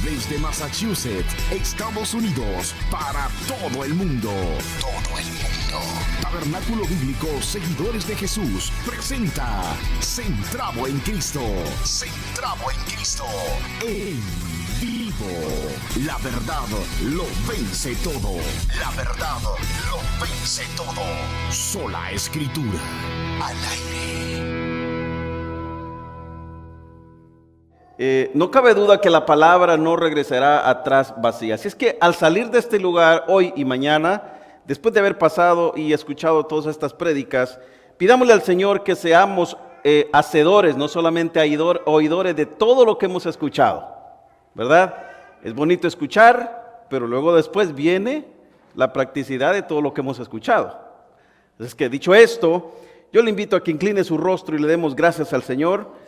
Desde Massachusetts, Estados Unidos, para todo el mundo. Todo el mundo. Tabernáculo Bíblico Seguidores de Jesús presenta Centrado en Cristo. Centrado en Cristo. En vivo. La verdad lo vence todo. La verdad lo vence todo. Sola Escritura. Al aire. No cabe duda que la palabra no regresará atrás vacía. Así es que al salir de este lugar hoy y mañana, después de haber pasado y escuchado todas estas prédicas, pidámosle al Señor que seamos hacedores, no solamente oidores de todo lo que hemos escuchado, ¿verdad? Es bonito escuchar, pero luego después viene la practicidad de todo lo que hemos escuchado. Así que dicho esto, yo le invito a que incline su rostro y le demos gracias al Señor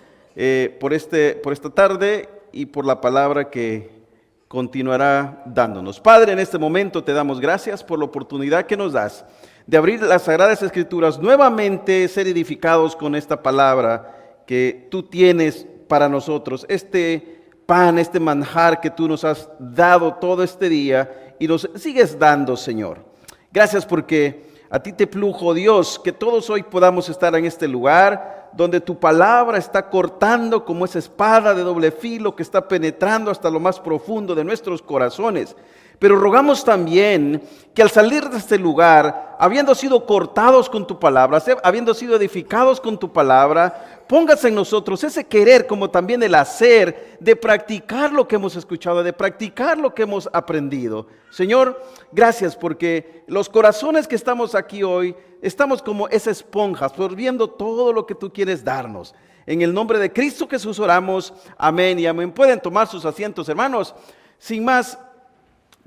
por esta tarde y por la palabra que continuará dándonos. Padre, en este momento te damos gracias por la oportunidad que nos das de abrir las Sagradas Escrituras, nuevamente ser edificados con esta palabra que tú tienes para nosotros, este pan, este manjar que tú nos has dado todo este día y nos sigues dando, Señor. Gracias porque a ti te plujo, Dios, que todos hoy podamos estar en este lugar donde tu palabra está cortando como esa espada de doble filo que está penetrando hasta lo más profundo de nuestros corazones. Pero rogamos también que al salir de este lugar, habiendo sido cortados con tu palabra, habiendo sido edificados con tu palabra, pongas en nosotros ese querer como también el hacer de practicar lo que hemos escuchado, de practicar lo que hemos aprendido. Señor, gracias porque los corazones que estamos aquí hoy, estamos como esa esponja, absorbiendo todo lo que tú quieres darnos. En el nombre de Cristo Jesús oramos, amén y amén. Pueden tomar sus asientos, hermanos. Sin más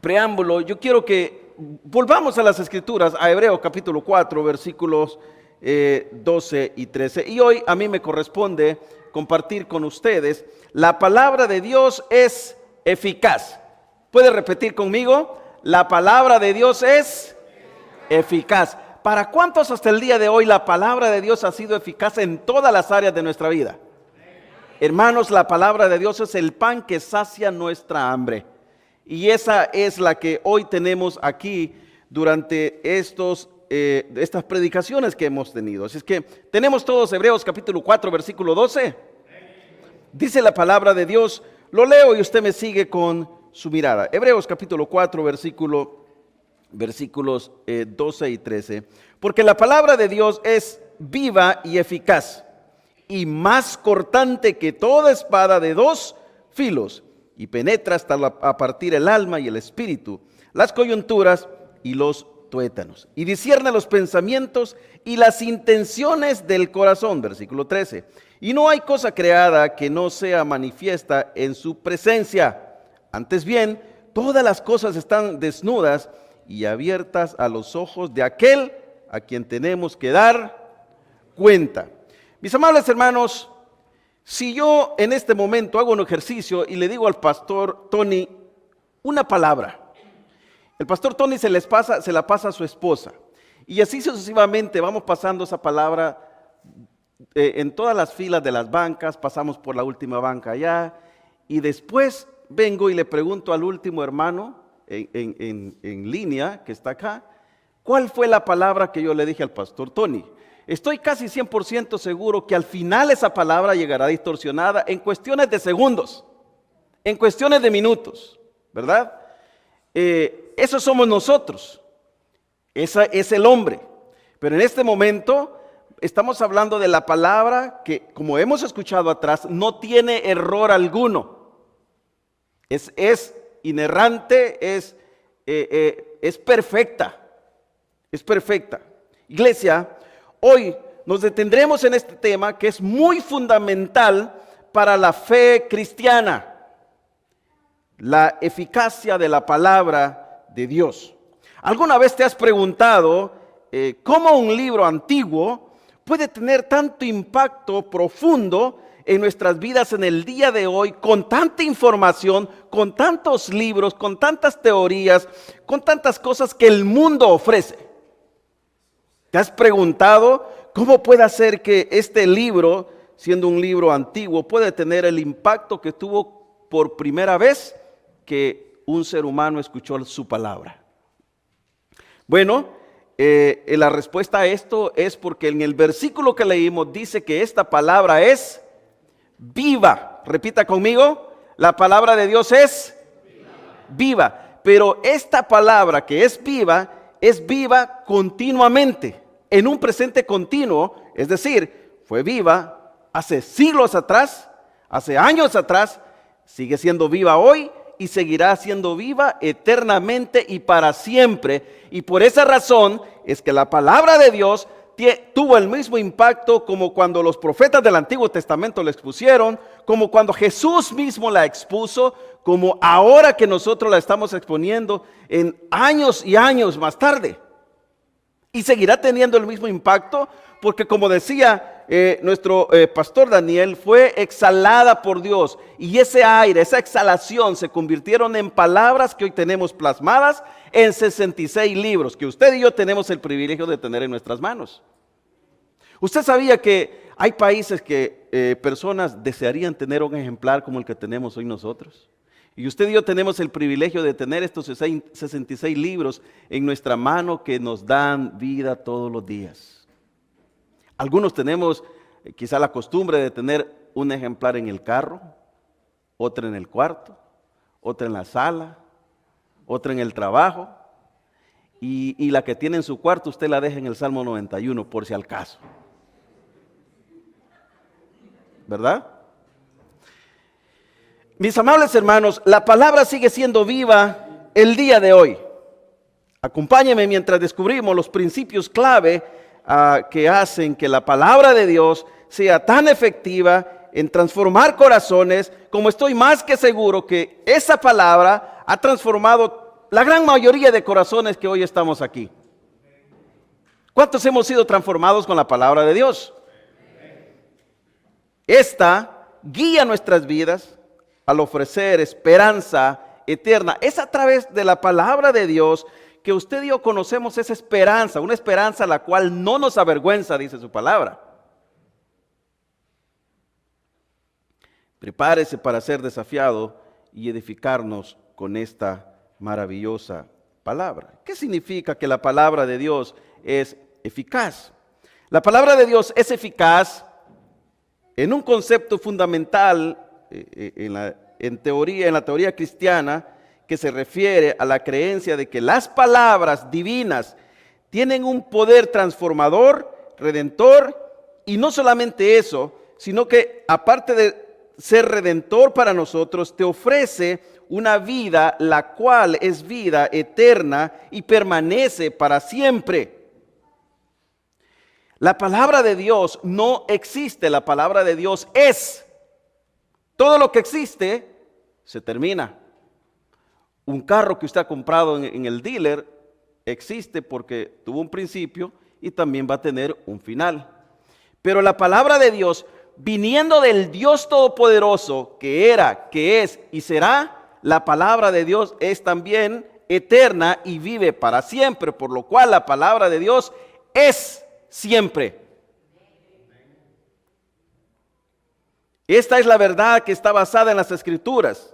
preámbulo, yo quiero que volvamos a las Escrituras, a Hebreos capítulo 4, versículos 12 y 13. Y hoy a mí me corresponde compartir con ustedes, la palabra de Dios es eficaz. ¿Puede repetir conmigo? La palabra de Dios es eficaz. ¿Para cuántos hasta el día de hoy la palabra de Dios ha sido eficaz en todas las áreas de nuestra vida? Hermanos, la palabra de Dios es el pan que sacia nuestra hambre. Y esa es la que hoy tenemos aquí durante estas predicaciones que hemos tenido. Así es que tenemos todos Hebreos capítulo 4, versículo 12. Dice la palabra de Dios, lo leo y usted me sigue con su mirada. Hebreos capítulo 4, versículos 12 y 13. Porque la palabra de Dios es viva y eficaz, y más cortante que toda espada de dos filos, y penetra hasta a partir el alma y el espíritu, las coyunturas y los tuétanos, y discierne los pensamientos y las intenciones del corazón. Versículo 13. Y no hay cosa creada que no sea manifiesta en su presencia. Antes bien, todas las cosas están desnudas y abiertas a los ojos de aquel a quien tenemos que dar cuenta. Mis amables hermanos, si yo en este momento hago un ejercicio y le digo al pastor Tony una palabra, el pastor Tony se la pasa a su esposa, y así sucesivamente vamos pasando esa palabra en todas las filas de las bancas, pasamos por la última banca allá, y después vengo y le pregunto al último hermano en línea que está acá, ¿cuál fue la palabra que yo le dije al pastor Tony? Estoy casi 100% seguro que al final esa palabra llegará distorsionada en cuestiones de segundos, en cuestiones de minutos, ¿verdad? Eso somos nosotros, ese es el hombre. Pero en este momento estamos hablando de la palabra que, como hemos escuchado atrás, no tiene error alguno. Es inerrante, es perfecta, es perfecta. Iglesia, hoy nos detendremos en este tema que es muy fundamental para la fe cristiana, la eficacia de la palabra de Dios. ¿Alguna vez te has preguntado cómo un libro antiguo puede tener tanto impacto profundo en nuestras vidas en el día de hoy, con tanta información, con tantos libros, con tantas teorías, con tantas cosas que el mundo ofrece? ¿Te has preguntado cómo puede ser que este libro, siendo un libro antiguo, puede tener el impacto que tuvo por primera vez que un ser humano escuchó su palabra? Bueno, la respuesta a esto es porque en el versículo que leímos dice que esta palabra es viva. Repita conmigo, la palabra de Dios es viva. Pero esta palabra que es viva continuamente, en un presente continuo, es decir, fue viva hace siglos atrás, hace años atrás, sigue siendo viva hoy y seguirá siendo viva eternamente y para siempre. Y por esa razón es que la palabra de Dios tuvo el mismo impacto como cuando los profetas del Antiguo Testamento la expusieron, como cuando Jesús mismo la expuso, como ahora que nosotros la estamos exponiendo en años y años más tarde. Y seguirá teniendo el mismo impacto porque, como decía nuestro pastor Daniel, fue exhalada por Dios. Y ese aire, esa exhalación se convirtieron en palabras que hoy tenemos plasmadas en 66 libros, que usted y yo tenemos el privilegio de tener en nuestras manos. ¿Usted sabía que hay países que personas desearían tener un ejemplar como el que tenemos hoy nosotros? Y usted y yo tenemos el privilegio de tener estos 66 libros en nuestra mano que nos dan vida todos los días. Algunos tenemos quizá la costumbre de tener un ejemplar en el carro, otro en el cuarto, otro en la sala, otro en el trabajo. Y la que tiene en su cuarto usted la deja en el Salmo 91 por si al caso. ¿Verdad? Mis amables hermanos, la palabra sigue siendo viva el día de hoy. Acompáñenme mientras descubrimos los principios clave que hacen que la palabra de Dios sea tan efectiva en transformar corazones, como estoy más que seguro que esa palabra ha transformado la gran mayoría de corazones que hoy estamos aquí. ¿Cuántos hemos sido transformados con la palabra de Dios? Esta guía nuestras vidas al ofrecer esperanza eterna. Es a través de la palabra de Dios que usted y yo conocemos esa esperanza, una esperanza la cual no nos avergüenza, dice su palabra. Prepárese para ser desafiado y edificarnos con esta maravillosa palabra. ¿Qué significa que la palabra de Dios es eficaz? La palabra de Dios es eficaz en un concepto fundamental en la teoría cristiana, que se refiere a la creencia de que las palabras divinas tienen un poder transformador, redentor, y no solamente eso, sino que aparte de ser redentor para nosotros, te ofrece una vida la cual es vida eterna y permanece para siempre. La palabra de Dios no existe, la palabra de Dios es. Todo lo que existe se termina. Un carro que usted ha comprado en el dealer existe porque tuvo un principio y también va a tener un final. Pero la palabra de Dios, viniendo del Dios Todopoderoso, que era, que es y será, la palabra de Dios es también eterna y vive para siempre, por lo cual la palabra de Dios es siempre. Esta es la verdad que está basada en las Escrituras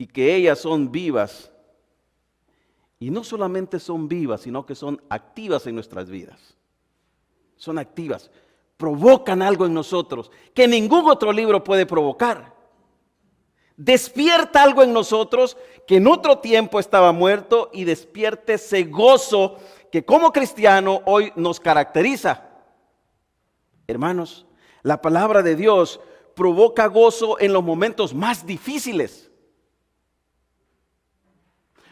y que ellas son vivas. Y no solamente son vivas, sino que son activas en nuestras vidas. Son activas, provocan algo en nosotros que ningún otro libro puede provocar. Despierta algo en nosotros que en otro tiempo estaba muerto y despierte ese gozo que como cristiano hoy nos caracteriza. Hermanos, la palabra de Dios provoca gozo en los momentos más difíciles.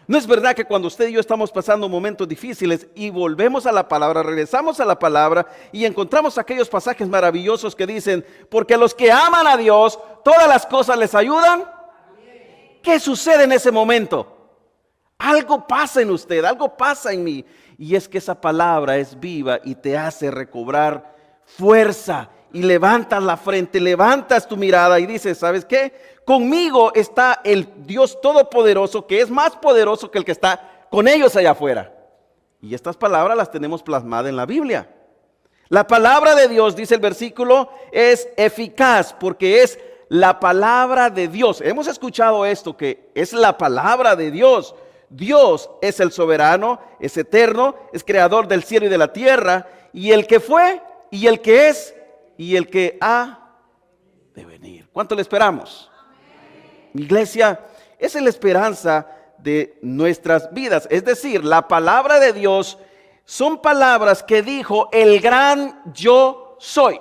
¿No es verdad que cuando usted y yo estamos pasando momentos difíciles y volvemos a la palabra, regresamos a la palabra y encontramos aquellos pasajes maravillosos que dicen, porque a los que aman a Dios, todas las cosas les ayudan? ¿Qué sucede en ese momento? Algo pasa en usted, algo pasa en mí. Y es que esa palabra es viva y te hace recobrar fuerza. Y levantas la frente, levantas tu mirada y dices, ¿sabes qué? Conmigo está el Dios Todopoderoso, que es más poderoso que el que está con ellos allá afuera. Y estas palabras las tenemos plasmadas en la Biblia. La palabra de Dios, dice el versículo, es eficaz porque es la palabra de Dios. Hemos escuchado esto, que es la palabra de Dios. Dios es el soberano, es eterno, es creador del cielo y de la tierra, y el que fue, y el que es, y el que ha de venir. ¿Cuánto le esperamos? Mi iglesia, esa es la esperanza de nuestras vidas. Es decir, la palabra de Dios son palabras que dijo el gran yo soy.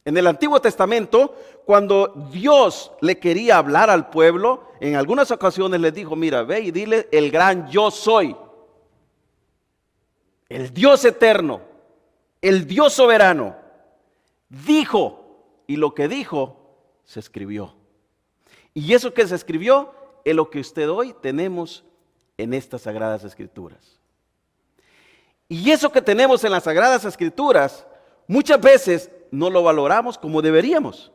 En el Antiguo Testamento, cuando Dios le quería hablar al pueblo, en algunas ocasiones les dijo, mira, ve y dile el gran yo soy. El Dios eterno, el Dios soberano, dijo, y lo que dijo se escribió. Y eso que se escribió es lo que usted hoy tenemos en estas Sagradas Escrituras. Y eso que tenemos en las Sagradas Escrituras, muchas veces no lo valoramos como deberíamos.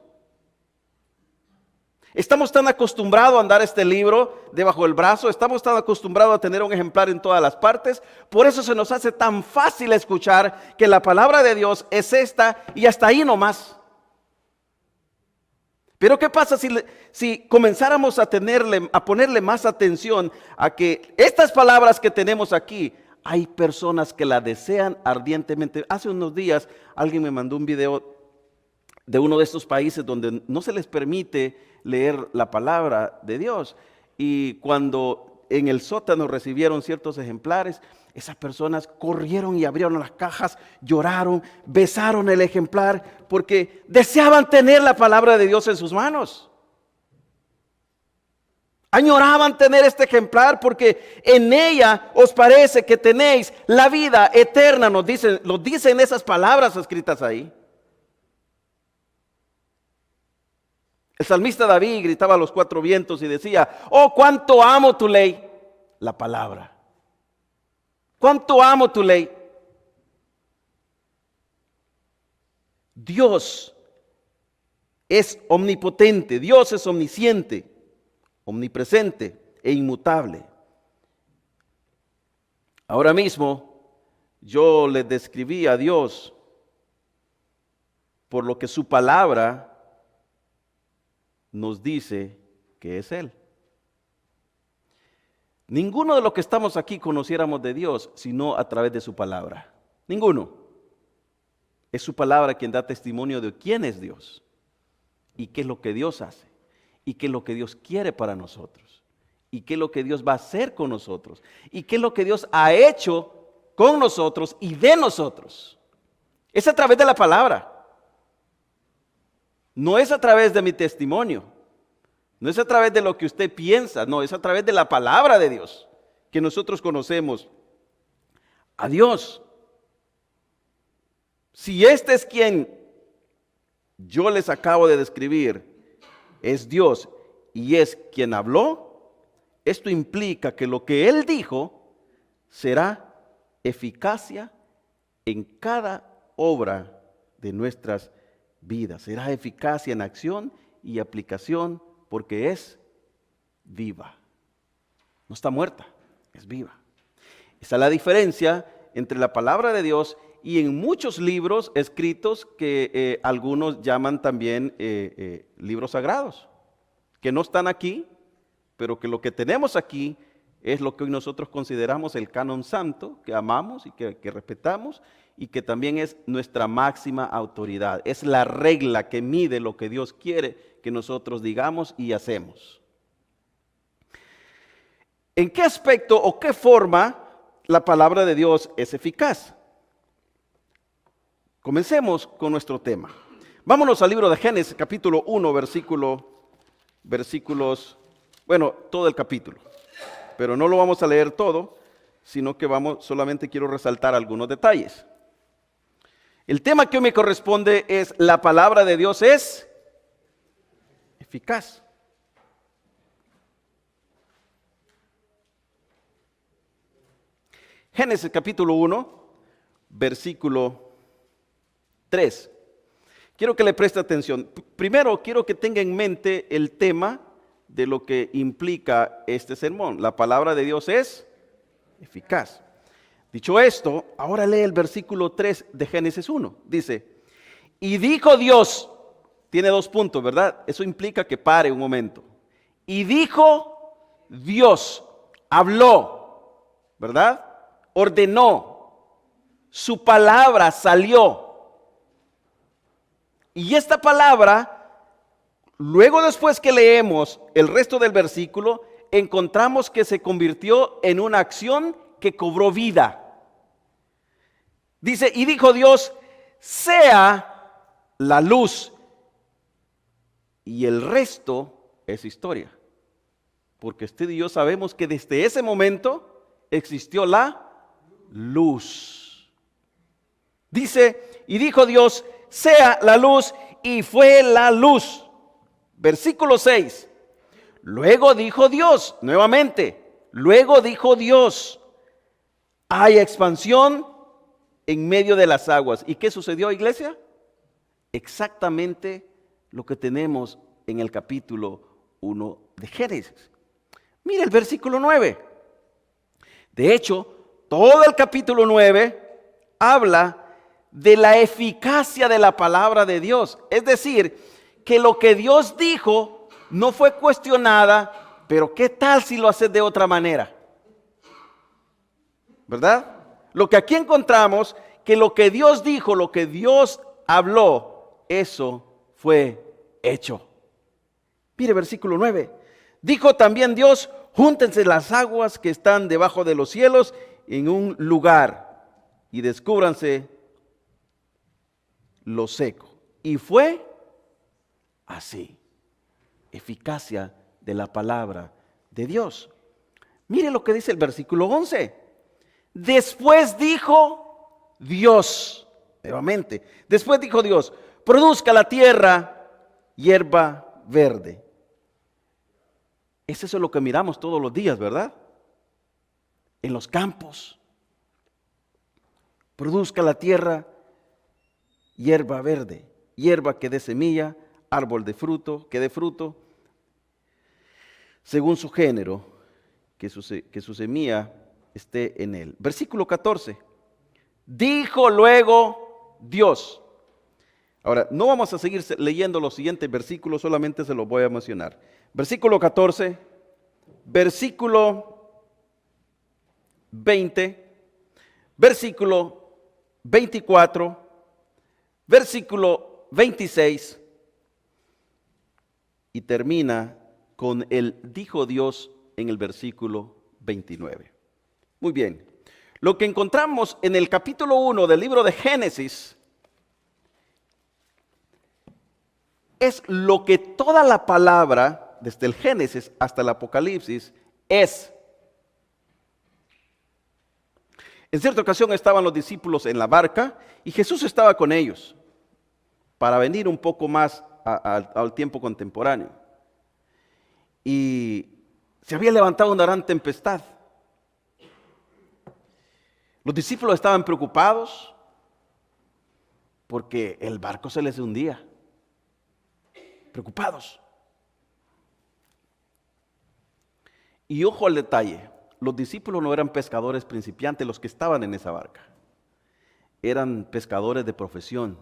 Estamos tan acostumbrados a andar este libro debajo del brazo, estamos tan acostumbrados a tener un ejemplar en todas las partes, por eso se nos hace tan fácil escuchar que la palabra de Dios es esta y hasta ahí nomás. Pero ¿qué pasa si comenzáramos a ponerle más atención a que estas palabras que tenemos aquí, hay personas que la desean ardientemente? Hace unos días alguien me mandó un video de uno de estos países donde no se les permite leer la palabra de Dios. Y cuando en el sótano recibieron ciertos ejemplares, esas personas corrieron y abrieron las cajas, lloraron, besaron el ejemplar, porque deseaban tener la palabra de Dios en sus manos. Añoraban tener este ejemplar porque en ella os parece que tenéis la vida eterna, lo dicen esas palabras escritas ahí. El salmista David gritaba a los cuatro vientos y decía, oh, cuánto amo tu ley, la palabra. Cuánto amo tu ley. Dios es omnipotente, Dios es omnisciente, omnipresente e inmutable. Ahora mismo yo le describí a Dios por lo que su palabra nos dice que es Él. Ninguno de los que estamos aquí conociéramos de Dios sino a través de su palabra. Ninguno. Es su palabra quien da testimonio de quién es Dios y qué es lo que Dios hace y qué es lo que Dios quiere para nosotros y qué es lo que Dios va a hacer con nosotros y qué es lo que Dios ha hecho con nosotros y de nosotros. Es a través de la palabra. No es a través de mi testimonio. No es a través de lo que usted piensa, no, es a través de la palabra de Dios que nosotros conocemos a Dios. Si este es quien yo les acabo de describir, es Dios y es quien habló, esto implica que lo que Él dijo será eficacia en cada obra de nuestras vidas. Será eficacia en acción y aplicación porque es viva. No está muerta, es viva. Esa es la diferencia entre la palabra de Dios y en muchos libros escritos que algunos llaman también libros sagrados, que no están aquí, pero que lo que tenemos aquí es lo que hoy nosotros consideramos el canon santo, que amamos y que respetamos, y que también es nuestra máxima autoridad. Es la regla que mide lo que Dios quiere que nosotros digamos y hacemos. ¿En qué aspecto o qué forma la palabra de Dios es eficaz? Comencemos con nuestro tema. Vámonos al libro de Génesis, capítulo 1, versículos, todo el capítulo. Pero no lo vamos a leer todo, sino que solamente quiero resaltar algunos detalles. El tema que hoy me corresponde es: la palabra de Dios es eficaz. Génesis capítulo 1, versículo 3. Quiero que le preste atención. Primero quiero que tenga en mente el tema de lo que implica este sermón. La palabra de Dios es eficaz. Dicho esto, ahora lee el versículo 3 de Génesis 1. Dice, y dijo Dios, tiene dos puntos, ¿verdad? Eso implica que pare un momento. Y dijo Dios, habló, ¿verdad? Ordenó, su palabra salió. Y esta palabra, luego después que leemos el resto del versículo, encontramos que se convirtió en una acción que cobró vida. Dice, y dijo Dios, sea la luz. Y el resto es historia. Porque usted y yo sabemos que desde ese momento existió la luz. Dice, y dijo Dios, sea la luz, y fue la luz. Versículo 6. Luego dijo Dios, nuevamente, luego dijo Dios, hay expansión en medio de las aguas. ¿Y qué sucedió, iglesia? Exactamente lo que tenemos en el capítulo 1 de Génesis. Mire el versículo 9. De hecho, todo el capítulo 9 habla de la eficacia de la palabra de Dios. Es decir, que lo que Dios dijo no fue cuestionada, pero ¿qué tal si lo haces de otra manera? ¿Verdad? Lo que aquí encontramos, que lo que Dios dijo, lo que Dios habló, eso fue hecho. Mire versículo 9. Dijo también Dios, júntense las aguas que están debajo de los cielos en un lugar y descúbranse lo seco. Y fue así. Eficacia de la palabra de Dios. Mire lo que dice el versículo 11. Después dijo Dios, nuevamente, después dijo Dios, produzca la tierra hierba verde. Es eso lo que miramos todos los días, ¿verdad? En los campos. Produzca la tierra hierba verde, hierba que dé semilla, árbol de fruto, que dé fruto, según su género, que su semilla esté en él. Versículo 14. Dijo luego Dios. Ahora, no vamos a seguir leyendo los siguientes versículos, solamente se los voy a mencionar. Versículo 14, versículo 20, versículo 24, versículo 26 y termina con el dijo Dios en el versículo 29. Muy bien, lo que encontramos en el capítulo 1 del libro de Génesis es lo que toda la palabra, desde el Génesis hasta el Apocalipsis, es. En cierta ocasión estaban los discípulos en la barca y Jesús estaba con ellos para venir un poco más al tiempo contemporáneo. Y se había levantado una gran tempestad. Los discípulos estaban preocupados porque el barco se les hundía. Preocupados. Y ojo al detalle, los discípulos no eran pescadores principiantes los que estaban en esa barca. Eran pescadores de profesión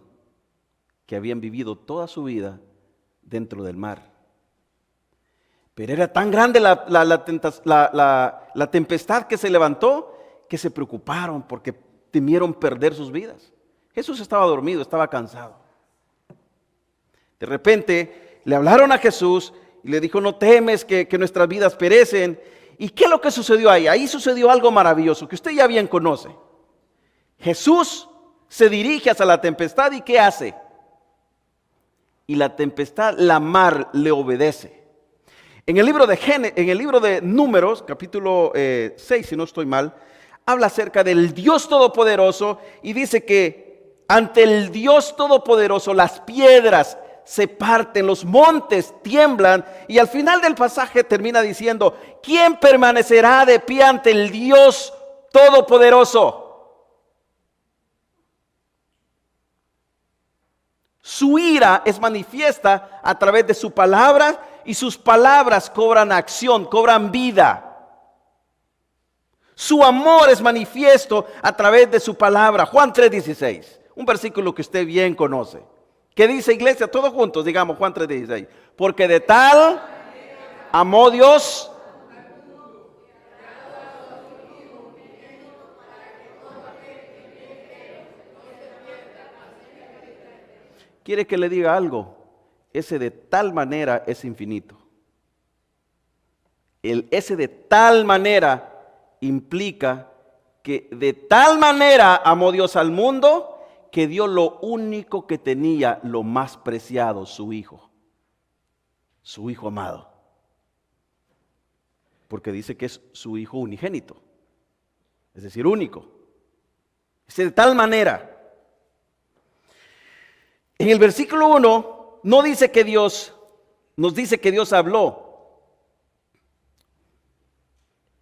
que habían vivido toda su vida dentro del mar. Pero era tan grande la tempestad que se levantó que se preocuparon porque temieron perder sus vidas. Jesús estaba dormido, estaba cansado. De repente le hablaron a Jesús y le dijo, no temes que nuestras vidas perecen. ¿Y qué es lo que sucedió ahí? Ahí sucedió algo maravilloso que usted ya bien conoce. Jesús se dirige hacia la tempestad y ¿qué hace? Y la tempestad, la mar, le obedece. En el libro de Números, capítulo 6, si no estoy mal, habla acerca del Dios Todopoderoso y dice que ante el Dios Todopoderoso las piedras se parten, los montes tiemblan y al final del pasaje termina diciendo, ¿quién permanecerá de pie ante el Dios Todopoderoso? Su ira es manifiesta a través de su palabra y sus palabras cobran acción, cobran vida. Su amor es manifiesto a través de su palabra. Juan 3:16, un versículo que usted bien conoce. ¿Qué dice, iglesia? Todos juntos, digamos Juan 3:16. Porque de tal amó Dios. ¿Quiere que le diga algo? Ese de tal manera es infinito. Ese de tal manera implica que de tal manera amó Dios al mundo que dio lo único que tenía, lo más preciado, su Hijo amado. Porque dice que es su Hijo unigénito, es decir, único. Ese de tal manera. En el versículo 1 no dice que Dios, nos dice que Dios habló.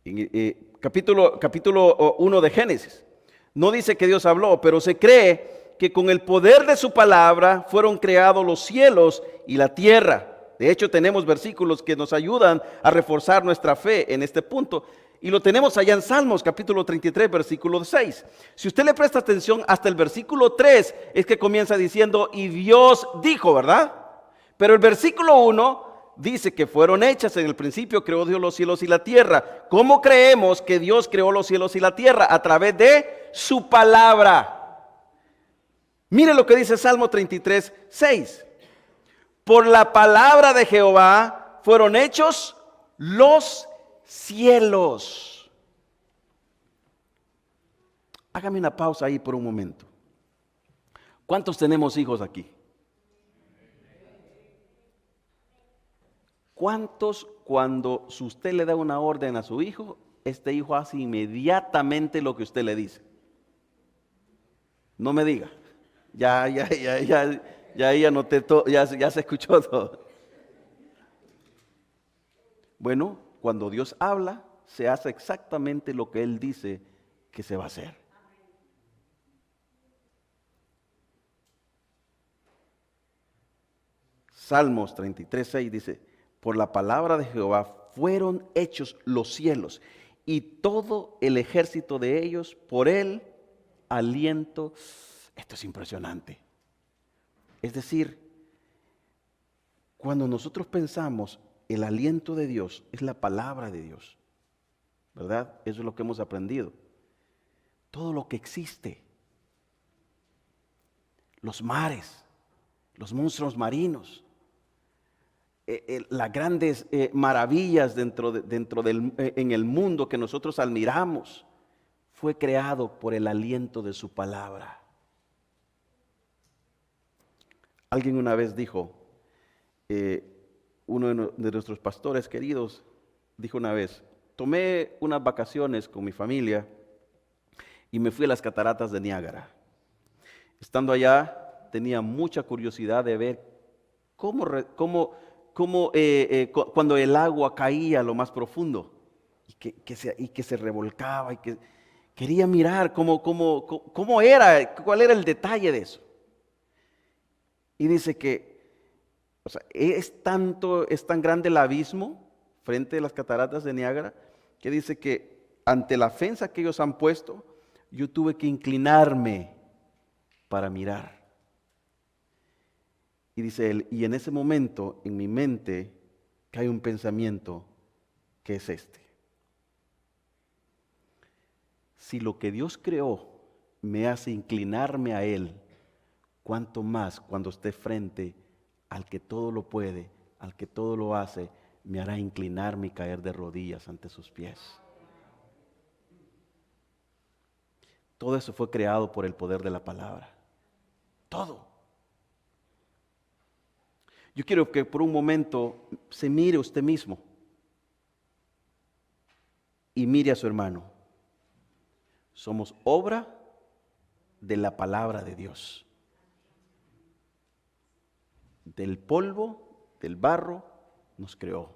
En capítulo 1 de Génesis, no dice que Dios habló, pero se cree que con el poder de su palabra fueron creados los cielos y la tierra. De hecho, tenemos versículos que nos ayudan a reforzar nuestra fe en este punto. Y lo tenemos allá en Salmos, capítulo 33, versículo 6. Si usted le presta atención, hasta el versículo 3 es que comienza diciendo, y Dios dijo, ¿verdad? Pero el versículo 1 dice que fueron hechas en el principio, creó Dios los cielos y la tierra. ¿Cómo creemos que Dios creó los cielos y la tierra? A través de su palabra. Mire lo que dice Salmo 33, 6. Por la palabra de Jehová fueron hechos los cielos. Hágame una pausa ahí por un momento. ¿Cuántos tenemos hijos aquí? ¿Cuántos cuando usted le da una orden a su hijo, este hijo hace inmediatamente lo que usted le dice? No me diga. Ya noté todo, ya se escuchó todo. Bueno, cuando Dios habla, se hace exactamente lo que Él dice que se va a hacer. Salmos 33:6 dice, por la palabra de Jehová fueron hechos los cielos y todo el ejército de ellos por el aliento. Esto es impresionante. Es decir, cuando nosotros pensamos el aliento de Dios, es la palabra de Dios, ¿verdad? Eso es lo que hemos aprendido. Todo lo que existe, los mares, los monstruos marinos, las grandes maravillas en el mundo que nosotros admiramos, fue creado por el aliento de su palabra. Alguien una vez dijo, uno de nuestros pastores queridos dijo una vez, tomé unas vacaciones con mi familia y me fui a las cataratas de Niágara. Estando allá tenía mucha curiosidad de ver cuando el agua caía a lo más profundo y que se revolcaba y que quería mirar cómo era, cuál era el detalle de eso. Y dice que es tan grande el abismo frente a las cataratas de Niágara que dice que ante la ofensa que ellos han puesto, yo tuve que inclinarme para mirar. Y dice él, y en ese momento en mi mente cae un pensamiento que es este. Si lo que Dios creó me hace inclinarme a Él, cuánto más cuando esté frente al que todo lo puede, al que todo lo hace, me hará inclinarme y caer de rodillas ante sus pies. Todo eso fue creado por el poder de la palabra. Todo. Yo quiero que por un momento se mire usted mismo y mire a su hermano. Somos obra de la palabra de Dios. Del polvo, del barro, nos creó.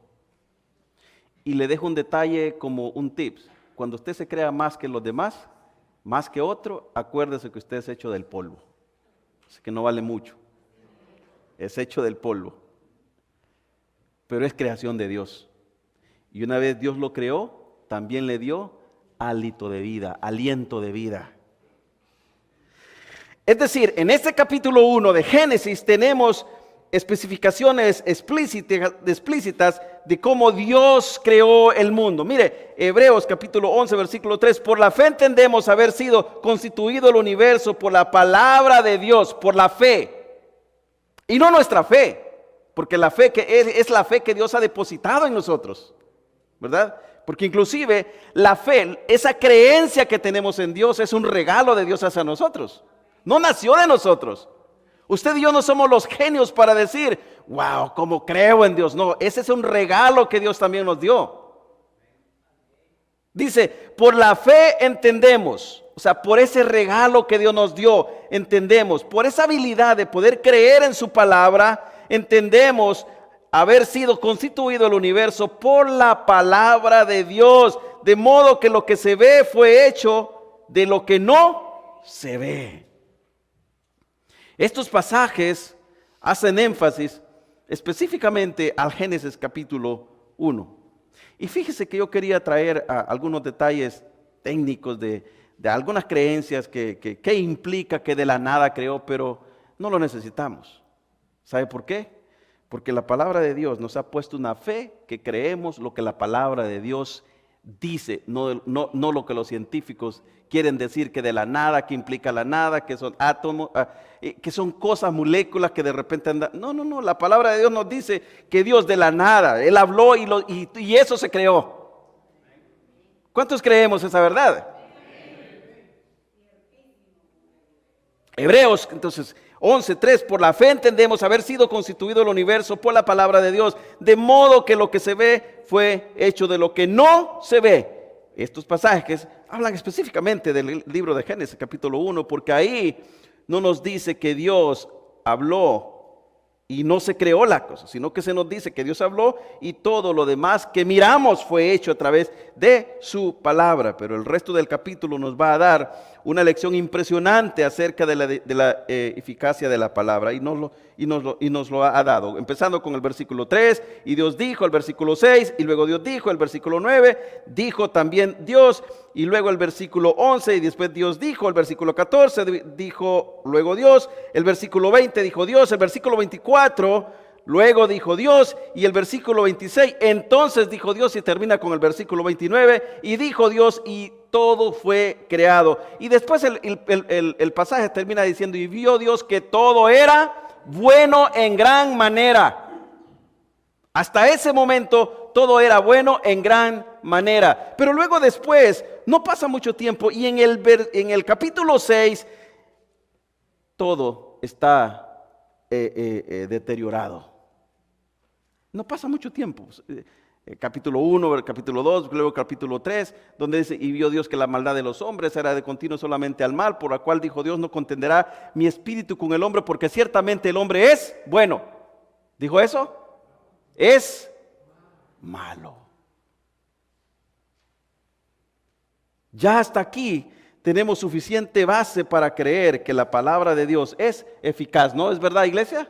Y le dejo un detalle como un tips. Cuando usted se crea más que los demás, más que otro, acuérdese que usted es hecho del polvo. Así que no vale mucho. Es hecho del polvo. Pero es creación de Dios. Y una vez Dios lo creó, también le dio hálito de vida, aliento de vida. Es decir, en este capítulo 1 de Génesis tenemos especificaciones explícitas de cómo Dios creó el mundo. Mire, Hebreos capítulo 11, versículo 3, por la fe entendemos haber sido constituido el universo por la palabra de Dios, por la fe, y no nuestra fe, porque la fe que es la fe que Dios ha depositado en nosotros, ¿verdad? Porque inclusive la fe, esa creencia que tenemos en Dios es un regalo de Dios hacia nosotros. No nació de nosotros. Usted y yo no somos los genios para decir, wow, cómo creo en Dios. No, ese es un regalo que Dios también nos dio. Dice, por la fe entendemos, o sea, por ese regalo que Dios nos dio, entendemos, por esa habilidad de poder creer en su palabra, entendemos haber sido constituido el universo por la palabra de Dios, de modo que lo que se ve fue hecho de lo que no se ve. Estos pasajes hacen énfasis específicamente al Génesis capítulo 1. Y fíjese que yo quería traer algunos detalles técnicos de algunas creencias que implica que de la nada creó, pero no lo necesitamos. ¿Sabe por qué? Porque la palabra de Dios nos ha puesto una fe que creemos lo que la palabra de Dios dice, no lo que los científicos quieren decir, que de la nada, que implica la nada, que son átomos, que son cosas, moléculas que de repente andan. No, la palabra de Dios nos dice que Dios de la nada, Él habló y eso se creó. ¿Cuántos creemos esa verdad? Hebreos, entonces, 11:3, por la fe entendemos haber sido constituido el universo por la palabra de Dios, de modo que lo que se ve fue hecho de lo que no se ve. Estos pasajes hablan específicamente del libro de Génesis capítulo 1, porque ahí no nos dice que Dios habló y no se creó la cosa, sino que se nos dice que Dios habló y todo lo demás que miramos fue hecho a través de su palabra. Pero el resto del capítulo nos va a dar una lección impresionante acerca de la eficacia de la palabra y nos lo ha dado. Empezando con el versículo 3, y Dios dijo, el versículo 6, y luego Dios dijo, el versículo 9, dijo también Dios, y luego el versículo 11, y después Dios dijo, el versículo 14, dijo luego Dios, el versículo 20 dijo Dios, el versículo 24, luego dijo Dios, y el versículo 26, entonces dijo Dios, y termina con el versículo 29, y dijo Dios, y todo fue creado. Y después el pasaje termina diciendo, y vio Dios que todo era bueno en gran manera. Hasta ese momento todo era bueno en gran manera. Pero luego después, no pasa mucho tiempo, y en el capítulo 6, todo está deteriorado. No pasa mucho tiempo. Capítulo 1, capítulo 2, luego capítulo 3, donde dice, y vio Dios que la maldad de los hombres era de continuo solamente al mal, por la cual dijo Dios, no contenderá mi espíritu con el hombre, porque ciertamente el hombre es bueno. ¿Dijo eso? Es malo. Ya hasta aquí tenemos suficiente base para creer que la palabra de Dios es eficaz, ¿no es verdad, iglesia?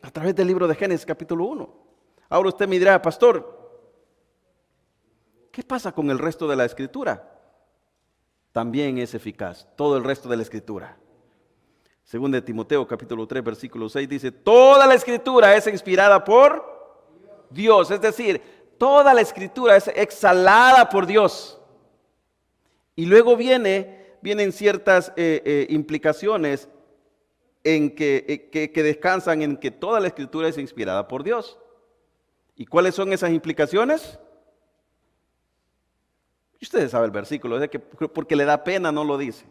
A través del libro de Génesis capítulo 1. Ahora usted me dirá, pastor, ¿qué pasa con el resto de la escritura? También es eficaz, todo el resto de la escritura. Según de Timoteo capítulo 3 versículo 6 dice, toda la escritura es inspirada por Dios, es decir, toda la escritura es exhalada por Dios. Y luego vienen ciertas implicaciones en que descansan en que toda la escritura es inspirada por Dios. ¿Y cuáles son esas implicaciones? Ustedes saben el versículo, es que porque le da pena no lo dice.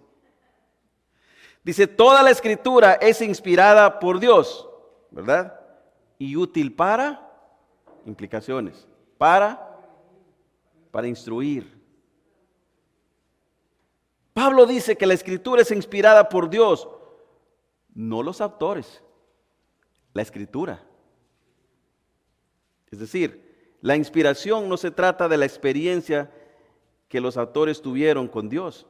Dice, toda la escritura es inspirada por Dios, ¿verdad? Y útil para, implicaciones, para instruir. Pablo dice que la escritura es inspirada por Dios, no los autores, la escritura. Es decir, la inspiración no se trata de la experiencia que los autores tuvieron con Dios,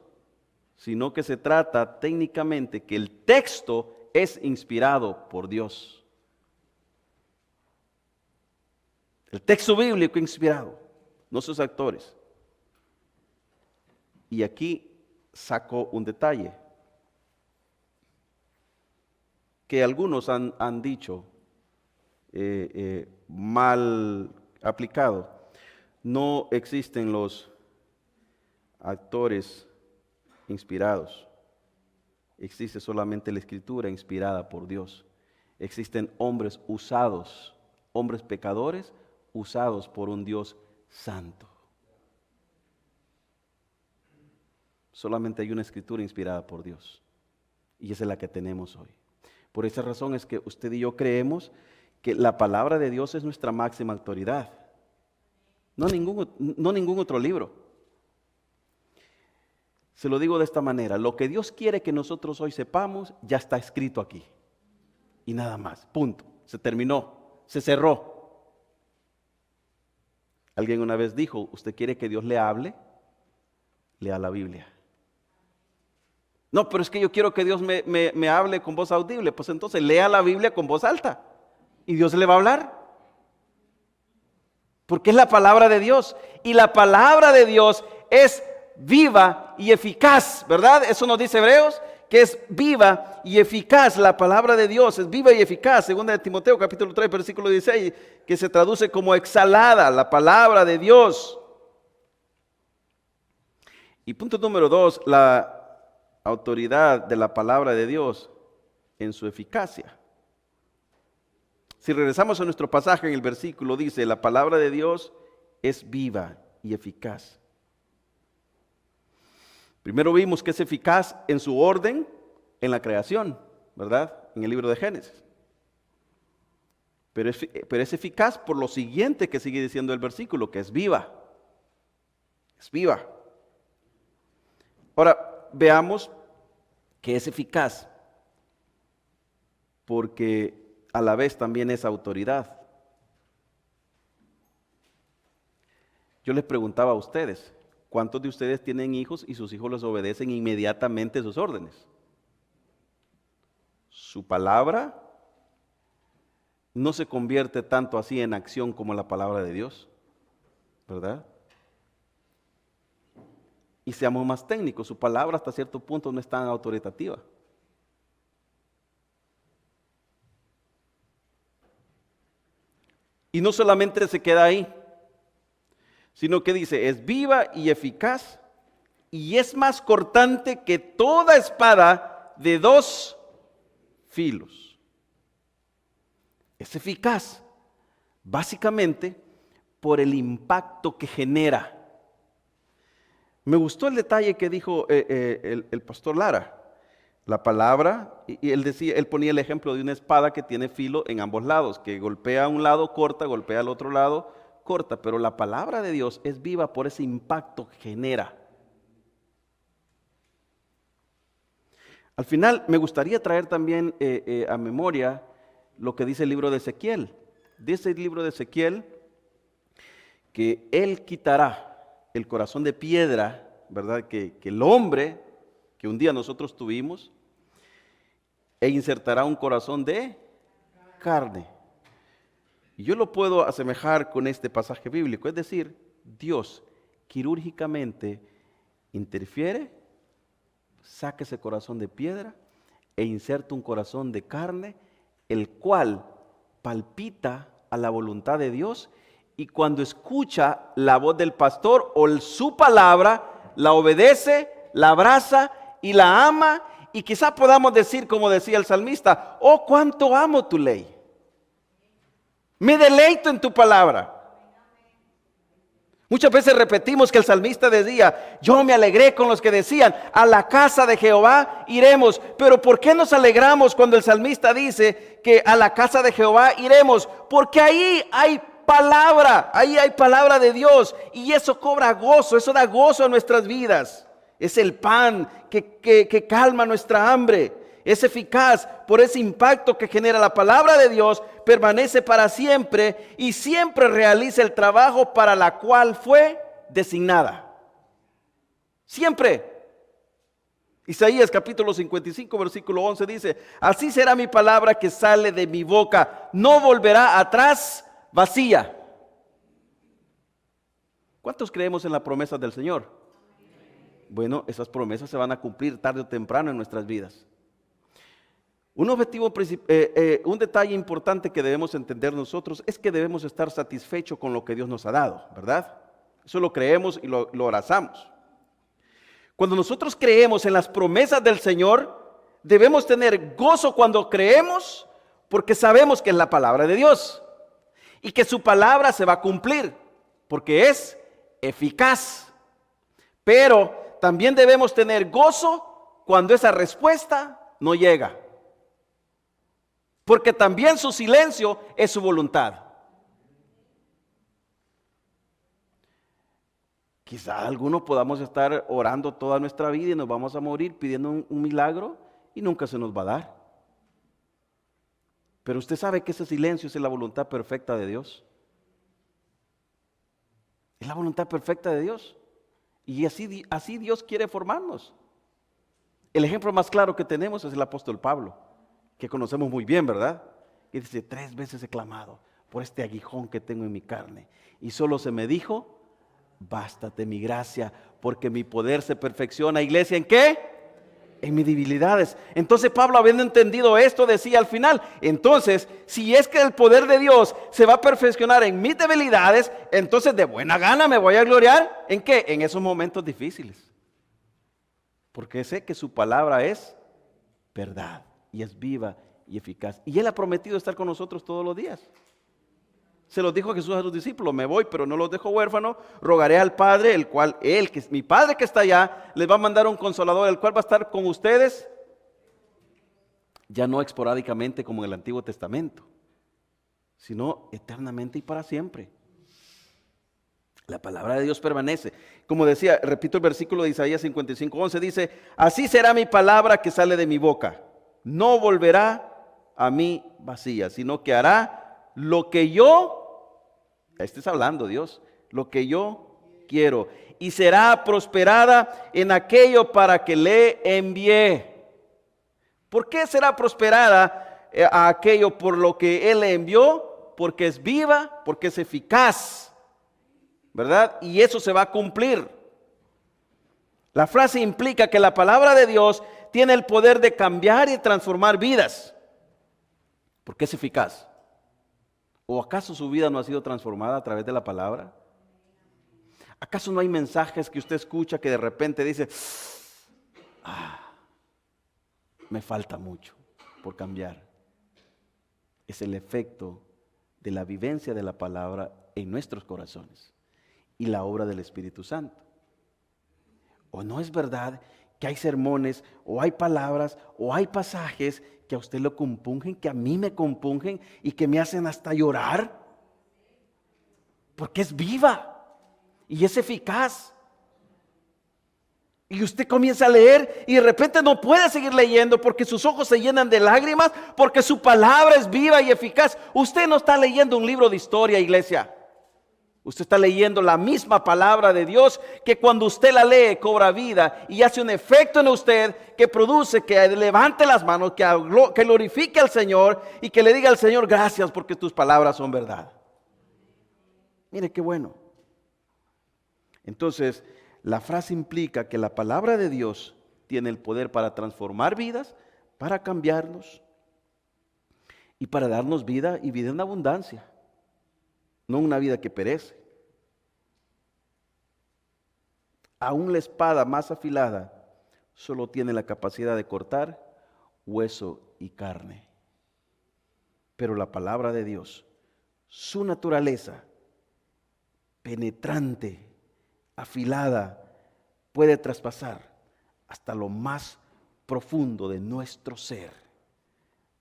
sino que se trata técnicamente que el texto es inspirado por Dios. El texto bíblico inspirado, no sus autores. Y aquí saco un detalle. que algunos han dicho mal aplicado. No existen los actores inspirados. Existe solamente la Escritura inspirada por Dios. Existen hombres usados, hombres pecadores usados por un Dios santo. Solamente hay una Escritura inspirada por Dios. Y esa es la que tenemos hoy. Por esa razón es que usted y yo creemos que la palabra de Dios es nuestra máxima autoridad. No ningún otro libro. Se lo digo de esta manera: lo que Dios quiere que nosotros hoy sepamos ya está escrito aquí. Y nada más, punto. Se terminó, se cerró. Alguien una vez dijo: ¿usted quiere que Dios le hable? Lea la Biblia. No, pero es que yo quiero que Dios me hable con voz audible. Pues entonces lea la Biblia con voz alta y Dios le va a hablar. Porque es la palabra de Dios. Y la palabra de Dios es viva y eficaz, ¿verdad? Eso nos dice Hebreos, que es viva y eficaz. La palabra de Dios es viva y eficaz. Segunda de Timoteo, capítulo 3, versículo 16, que se traduce como exhalada, la palabra de Dios. Y punto número 2, la autoridad de la palabra de Dios en su eficacia. Si regresamos a nuestro pasaje, en el versículo dice: la palabra de Dios es viva y eficaz. Primero vimos que es eficaz en su orden, en la creación, ¿verdad? En el libro de Génesis. Pero es eficaz por lo siguiente que sigue diciendo el versículo, que es viva. Es viva. Ahora, veamos que es eficaz, porque a la vez también es autoridad. Yo les preguntaba a ustedes: ¿cuántos de ustedes tienen hijos y sus hijos les obedecen inmediatamente sus órdenes? Su palabra no se convierte tanto así en acción como la palabra de Dios, ¿verdad? Y seamos más técnicos, su palabra hasta cierto punto no es tan autoritativa. Y no solamente se queda ahí, sino que dice: es viva y eficaz, y es más cortante que toda espada de 2 filos. Es eficaz, básicamente, por el impacto que genera. Me gustó el detalle que dijo el pastor Lara. La palabra, y él ponía el ejemplo de una espada que tiene filo en ambos lados, que golpea a un lado, corta, golpea al otro lado, corta. Pero la palabra de Dios es viva por ese impacto que genera. Al final, me gustaría traer también a memoria lo que dice el libro de Ezequiel. Dice el libro de Ezequiel que Él quitará el corazón de piedra, ¿verdad? Que el hombre que un día nosotros tuvimos, e insertará un corazón de carne. Y yo lo puedo asemejar con este pasaje bíblico, es decir, Dios quirúrgicamente interfiere, saca ese corazón de piedra e inserta un corazón de carne, el cual palpita a la voluntad de Dios, y cuando escucha la voz del pastor o su palabra, la obedece, la abraza y la ama. Y quizá podamos decir, como decía el salmista: oh, cuánto amo tu ley, me deleito en tu palabra. Muchas veces repetimos que el salmista decía: yo me alegré con los que decían, a la casa de Jehová iremos. Pero ¿por qué nos alegramos cuando el salmista dice que a la casa de Jehová iremos? Porque ahí hay palabra, ahí hay palabra de Dios, y eso cobra gozo, eso da gozo a nuestras vidas. Es el pan que calma nuestra hambre. Es eficaz por ese impacto que genera la palabra de Dios, permanece para siempre y siempre realiza el trabajo para la cual fue designada. Siempre. Isaías capítulo 55 versículo 11 dice: así será mi palabra que sale de mi boca, no volverá atrás vacía. ¿Cuántos creemos en las promesas del Señor? Bueno, esas promesas se van a cumplir tarde o temprano en nuestras vidas. Un detalle importante que debemos entender nosotros es que debemos estar satisfechos con lo que Dios nos ha dado, ¿verdad? Eso lo creemos y lo abrazamos. Cuando nosotros creemos en las promesas del Señor, debemos tener gozo cuando creemos, porque sabemos que es la palabra de Dios y que su palabra se va a cumplir, porque es eficaz. Pero también debemos tener gozo cuando esa respuesta no llega, porque también su silencio es su voluntad. Quizá algunos podamos estar orando toda nuestra vida y nos vamos a morir pidiendo un milagro y nunca se nos va a dar. Pero usted sabe que ese silencio es la voluntad perfecta de Dios. Es la voluntad perfecta de Dios. Y así Dios quiere formarnos. El ejemplo más claro que tenemos es el apóstol Pablo, que conocemos muy bien, ¿verdad? Y dice, 3 veces he clamado por este aguijón que tengo en mi carne. Y solo se me dijo, bástate mi gracia, porque mi poder se perfecciona. Iglesia, ¿en qué? En mis debilidades. Entonces Pablo, habiendo entendido esto, decía al final, entonces, si es que el poder de Dios se va a perfeccionar en mis debilidades, entonces de buena gana me voy a gloriar. ¿En qué? En esos momentos difíciles. Porque sé que su palabra es verdad y es viva y eficaz. Y Él ha prometido estar con nosotros todos los días. Se los dijo Jesús a sus discípulos, me voy, pero no los dejo huérfanos, rogaré al Padre, el cual Él, que es mi Padre que está allá, les va a mandar un consolador, el cual va a estar con ustedes, ya no esporádicamente como en el Antiguo Testamento, sino eternamente y para siempre. La palabra de Dios permanece. Como decía, repito el versículo de Isaías 55:11, dice, así será mi palabra que sale de mi boca, no volverá a mí vacía, sino que hará lo que yo, este está hablando Dios, lo que yo quiero, y será prosperada en aquello para que le envié. ¿Por qué será prosperada a aquello por lo que Él le envió? Porque es viva, porque es eficaz, ¿verdad? Y eso se va a cumplir. La frase implica que la palabra de Dios tiene el poder de cambiar y transformar vidas, porque es eficaz. ¿O acaso su vida no ha sido transformada a través de la palabra? ¿Acaso no hay mensajes que usted escucha que de repente dice, me falta mucho por cambiar? Es el efecto de la vivencia de la palabra en nuestros corazones y la obra del Espíritu Santo. ¿O no es verdad que hay sermones, o hay palabras, o hay pasajes que a usted lo compungen, que a mí me compungen y que me hacen hasta llorar? Porque es viva y es eficaz. Y usted comienza a leer y de repente no puede seguir leyendo porque sus ojos se llenan de lágrimas, porque su palabra es viva y eficaz. Usted no está leyendo un libro de historia, iglesia. Usted está leyendo la misma palabra de Dios, que cuando usted la lee cobra vida y hace un efecto en usted que produce que levante las manos, que glorifique al Señor y que le diga al Señor, gracias porque tus palabras son verdad. Mire qué bueno. Entonces, la frase implica que la palabra de Dios tiene el poder para transformar vidas, para cambiarnos y para darnos vida y vida en abundancia. No una vida que perece. Aún la espada más afilada solo tiene la capacidad de cortar hueso y carne. Pero la palabra de Dios, su naturaleza penetrante, afilada, puede traspasar hasta lo más profundo de nuestro ser,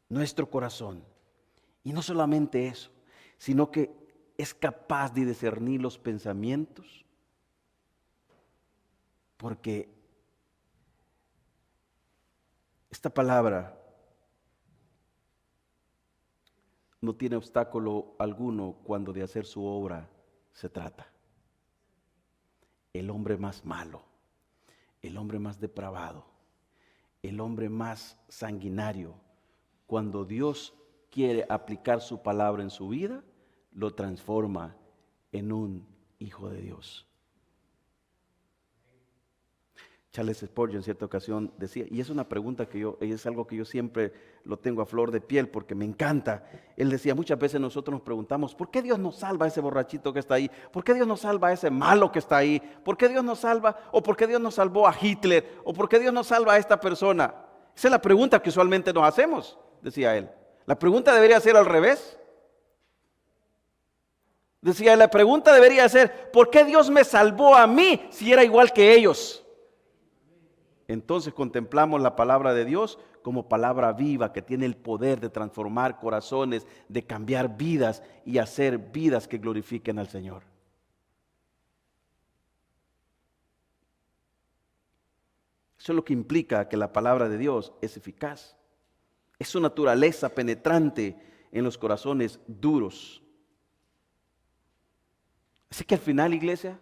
nuestro corazón. Y no solamente eso, sino que es capaz de discernir los pensamientos, porque esta palabra no tiene obstáculo alguno cuando de hacer su obra se trata. El hombre más malo, el hombre más depravado, el hombre más sanguinario, cuando Dios quiere aplicar su palabra en su vida, lo transforma en un hijo de Dios. Charles Spurgeon en cierta ocasión decía, y es una pregunta es algo que yo siempre lo tengo a flor de piel porque me encanta. Él decía, muchas veces nosotros nos preguntamos, ¿por qué Dios no salva a ese borrachito que está ahí? ¿Por qué Dios no salva a ese malo que está ahí? ¿Por qué Dios no salva? ¿O por qué Dios no salvó a Hitler? ¿O por qué Dios no salva a esta persona? Esa es la pregunta que usualmente nos hacemos, decía él. La pregunta debería ser al revés. Decía, la pregunta debería ser, ¿por qué Dios me salvó a mí si era igual que ellos? Entonces contemplamos la palabra de Dios como palabra viva que tiene el poder de transformar corazones, de cambiar vidas y hacer vidas que glorifiquen al Señor. Eso es lo que implica que la palabra de Dios es eficaz. Es su naturaleza penetrante en los corazones duros. Así que al final, iglesia,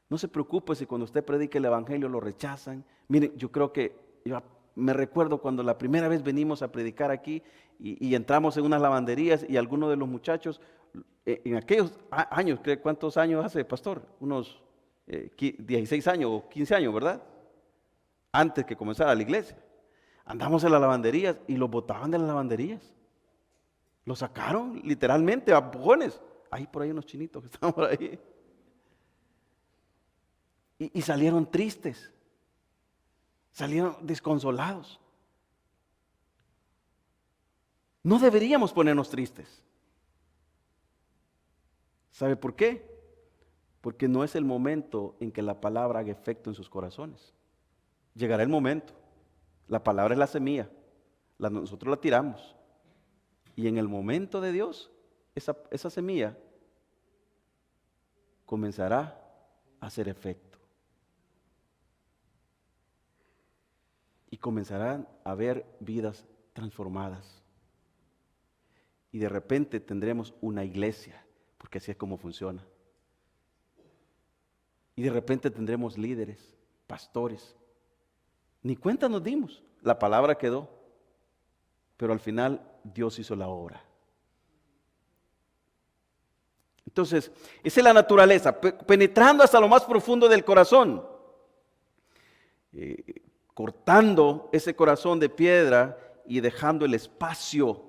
no se preocupe si cuando usted predique el evangelio lo rechazan. Miren, yo creo que yo me recuerdo cuando la primera vez venimos a predicar aquí y entramos en unas lavanderías y algunos de los muchachos, en aquellos años, ¿cuántos años hace, pastor? Unos 16 años o 15 años, ¿verdad? Antes que comenzara la iglesia. Andamos en las lavanderías y los botaban de las lavanderías. Los sacaron literalmente a empujones. Ahí por ahí unos chinitos que estaban por ahí. Y salieron tristes, salieron desconsolados. No deberíamos ponernos tristes. ¿Sabe por qué? Porque no es el momento en que la palabra haga efecto en sus corazones. Llegará el momento. La palabra es la semilla. Nosotros la tiramos. Y en el momento de Dios, esa semilla comenzará a hacer efecto. Y comenzarán a haber vidas transformadas. Y de repente tendremos una iglesia, porque así es como funciona. Y de repente tendremos líderes, pastores. Ni cuenta nos dimos, la palabra quedó, pero al final Dios hizo la obra. Entonces, esa es la naturaleza, penetrando hasta lo más profundo del corazón. Cortando ese corazón de piedra y dejando el espacio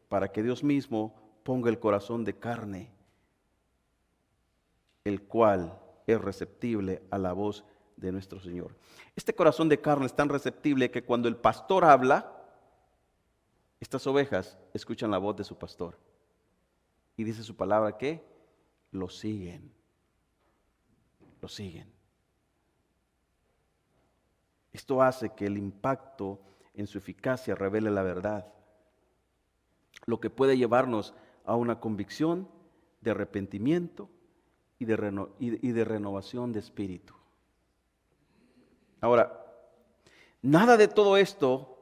para que Dios mismo ponga el corazón de carne, el cual es receptible a la voz de nuestro Señor. Este corazón de carne es tan receptible que cuando el pastor habla, estas ovejas escuchan la voz de su pastor. Y dice su palabra que lo siguen. Lo siguen. Esto hace que el impacto en su eficacia revele la verdad, lo que puede llevarnos a una convicción de arrepentimiento y de renovación de espíritu. Ahora, nada de todo esto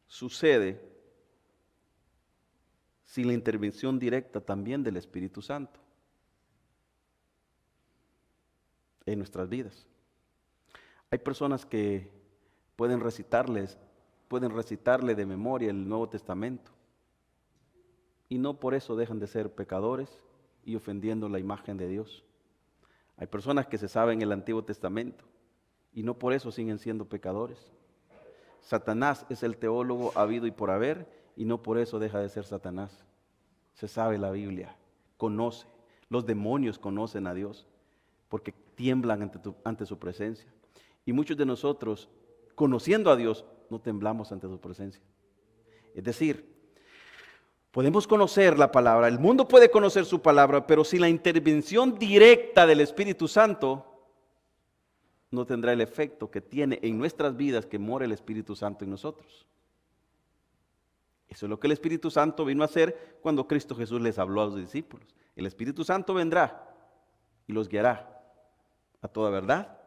sucede sin la intervención directa también del Espíritu Santo en nuestras vidas. Hay personas que pueden recitarle de memoria el Nuevo Testamento y no por eso dejan de ser pecadores y ofendiendo la imagen de Dios. Hay personas que se saben el Antiguo Testamento y no por eso siguen siendo pecadores. Satanás es el teólogo habido y por haber y no por eso deja de ser Satanás. Se sabe la Biblia, conoce, los demonios conocen a Dios porque tiemblan ante su presencia. Y muchos de nosotros, conociendo a Dios, no temblamos ante su presencia. Es decir, podemos conocer la palabra, el mundo puede conocer su palabra, pero sin la intervención directa del Espíritu Santo, no tendrá el efecto que tiene en nuestras vidas que mora el Espíritu Santo en nosotros. Eso es lo que el Espíritu Santo vino a hacer cuando Cristo Jesús les habló a los discípulos. El Espíritu Santo vendrá y los guiará a toda verdad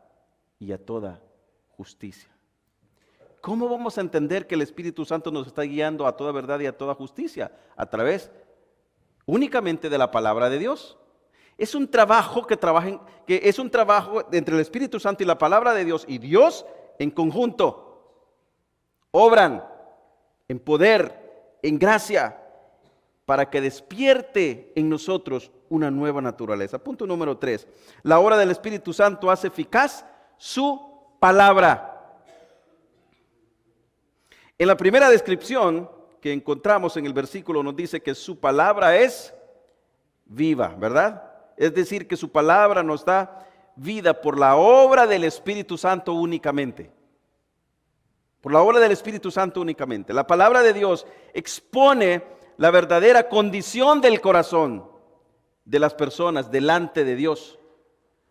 y a toda justicia. ¿Cómo vamos a entender que el Espíritu Santo nos está guiando a toda verdad y a toda justicia? A través únicamente de la palabra de Dios. Es un trabajo que es un trabajo entre el Espíritu Santo y la palabra de Dios, y Dios en conjunto obran en poder, en gracia, para que despierte en nosotros una nueva naturaleza. Punto número 3. La obra del Espíritu Santo hace eficaz su palabra. En la primera descripción que encontramos en el versículo nos dice que su palabra es viva, ¿verdad? Es decir, que su palabra nos da vida por la obra del Espíritu Santo únicamente. Por la obra del Espíritu Santo únicamente. La palabra de Dios expone la verdadera condición del corazón de las personas delante de Dios.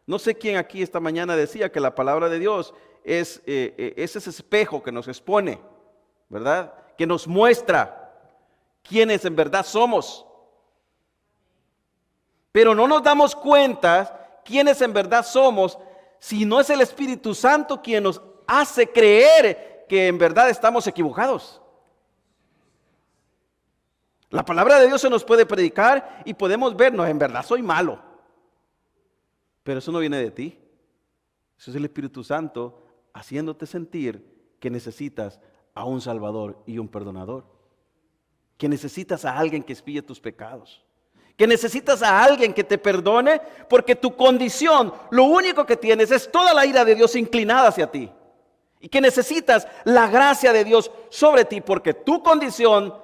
No sé quién aquí esta mañana decía que la palabra de Dios es ese espejo que nos expone, ¿verdad? Que nos muestra quiénes en verdad somos. Pero no nos damos cuenta quiénes en verdad somos si no es el Espíritu Santo quien nos hace creer que en verdad estamos equivocados. La palabra de Dios se nos puede predicar y podemos vernos, en verdad soy malo. Pero eso no viene de ti. Eso es el Espíritu Santo haciéndote sentir que necesitas a un Salvador y un perdonador. Que necesitas a alguien que expíe tus pecados. Que necesitas a alguien que te perdone, porque tu condición, lo único que tienes es toda la ira de Dios inclinada hacia ti. Y que necesitas la gracia de Dios sobre ti, porque tu condición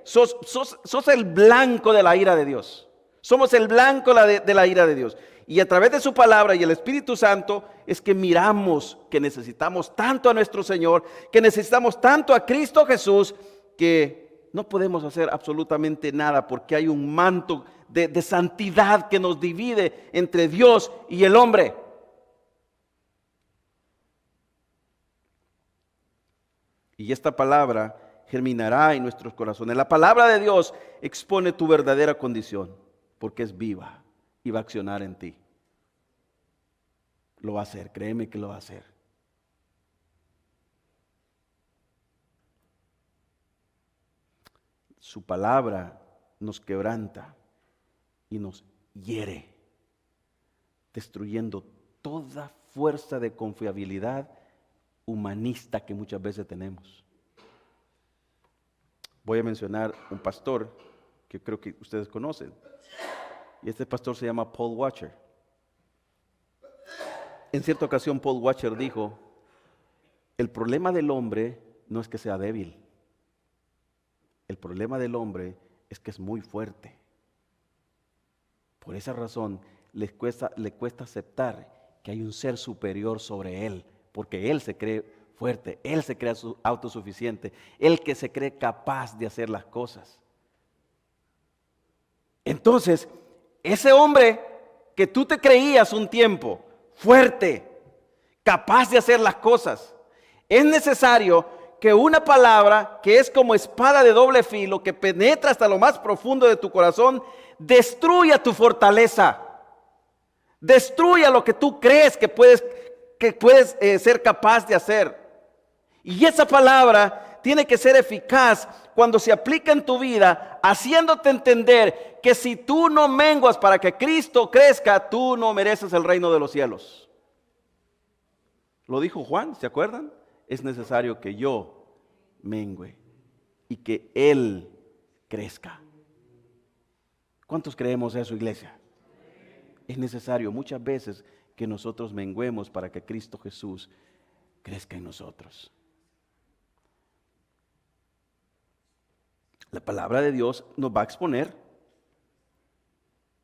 sos el blanco de la ira de Dios. Somos el blanco de la ira de Dios. Y a través de su palabra y el Espíritu Santo es que miramos que necesitamos tanto a nuestro Señor, que necesitamos tanto a Cristo Jesús, que no podemos hacer absolutamente nada porque hay un manto de santidad que nos divide entre Dios y el hombre. Y esta palabra germinará en nuestros corazones. La palabra de Dios expone tu verdadera condición porque es viva y va a accionar en ti. Lo va a hacer, créeme que lo va a hacer. Su palabra nos quebranta y nos hiere, destruyendo toda fuerza de confiabilidad humanista que muchas veces tenemos. Voy a mencionar un pastor que creo que ustedes conocen. Y este pastor se llama Paul Washer. En cierta ocasión Paul Washer dijo: el problema del hombre no es que sea débil. El problema del hombre es que es muy fuerte. Por esa razón le cuesta aceptar que hay un ser superior sobre él, porque él se cree fuerte, él se cree autosuficiente, él que se cree capaz de hacer las cosas. Entonces, ese hombre que tú te creías un tiempo fuerte, capaz de hacer las cosas, es necesario que una palabra que es como espada de doble filo, que penetra hasta lo más profundo de tu corazón, destruya tu fortaleza, destruya lo que tú crees que puedes ser capaz de hacer. Y esa palabra tiene que ser eficaz cuando se aplica en tu vida, haciéndote entender que si tú no menguas para que Cristo crezca, tú no mereces el reino de los cielos. Lo dijo Juan, ¿se acuerdan? Es necesario que yo mengüe y que Él crezca. ¿Cuántos creemos eso, iglesia? Es necesario muchas veces que nosotros menguemos para que Cristo Jesús crezca en nosotros. La palabra de Dios nos va a exponer.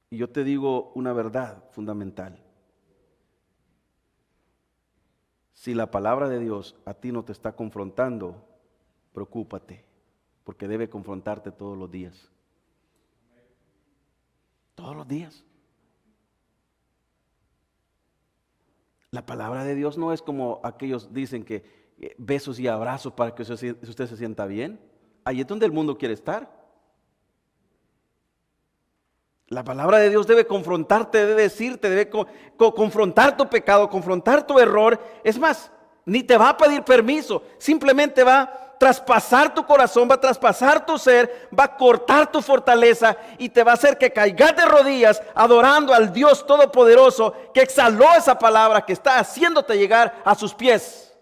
Y yo te digo una verdad fundamental. Si la palabra de Dios a ti no te está confrontando, preocúpate, porque debe confrontarte todos los días. Todos los días. La palabra de Dios no es como aquellos dicen que besos y abrazos para que usted se sienta bien. Ahí es donde el mundo quiere estar. La palabra de Dios debe confrontarte, debe decirte, debe confrontar tu pecado, confrontar tu error. Es más, ni te va a pedir permiso, simplemente va a traspasar tu corazón, va a traspasar tu ser, va a cortar tu fortaleza y te va a hacer que caigas de rodillas adorando al Dios Todopoderoso que exhaló esa palabra, que está haciéndote llegar a sus pies.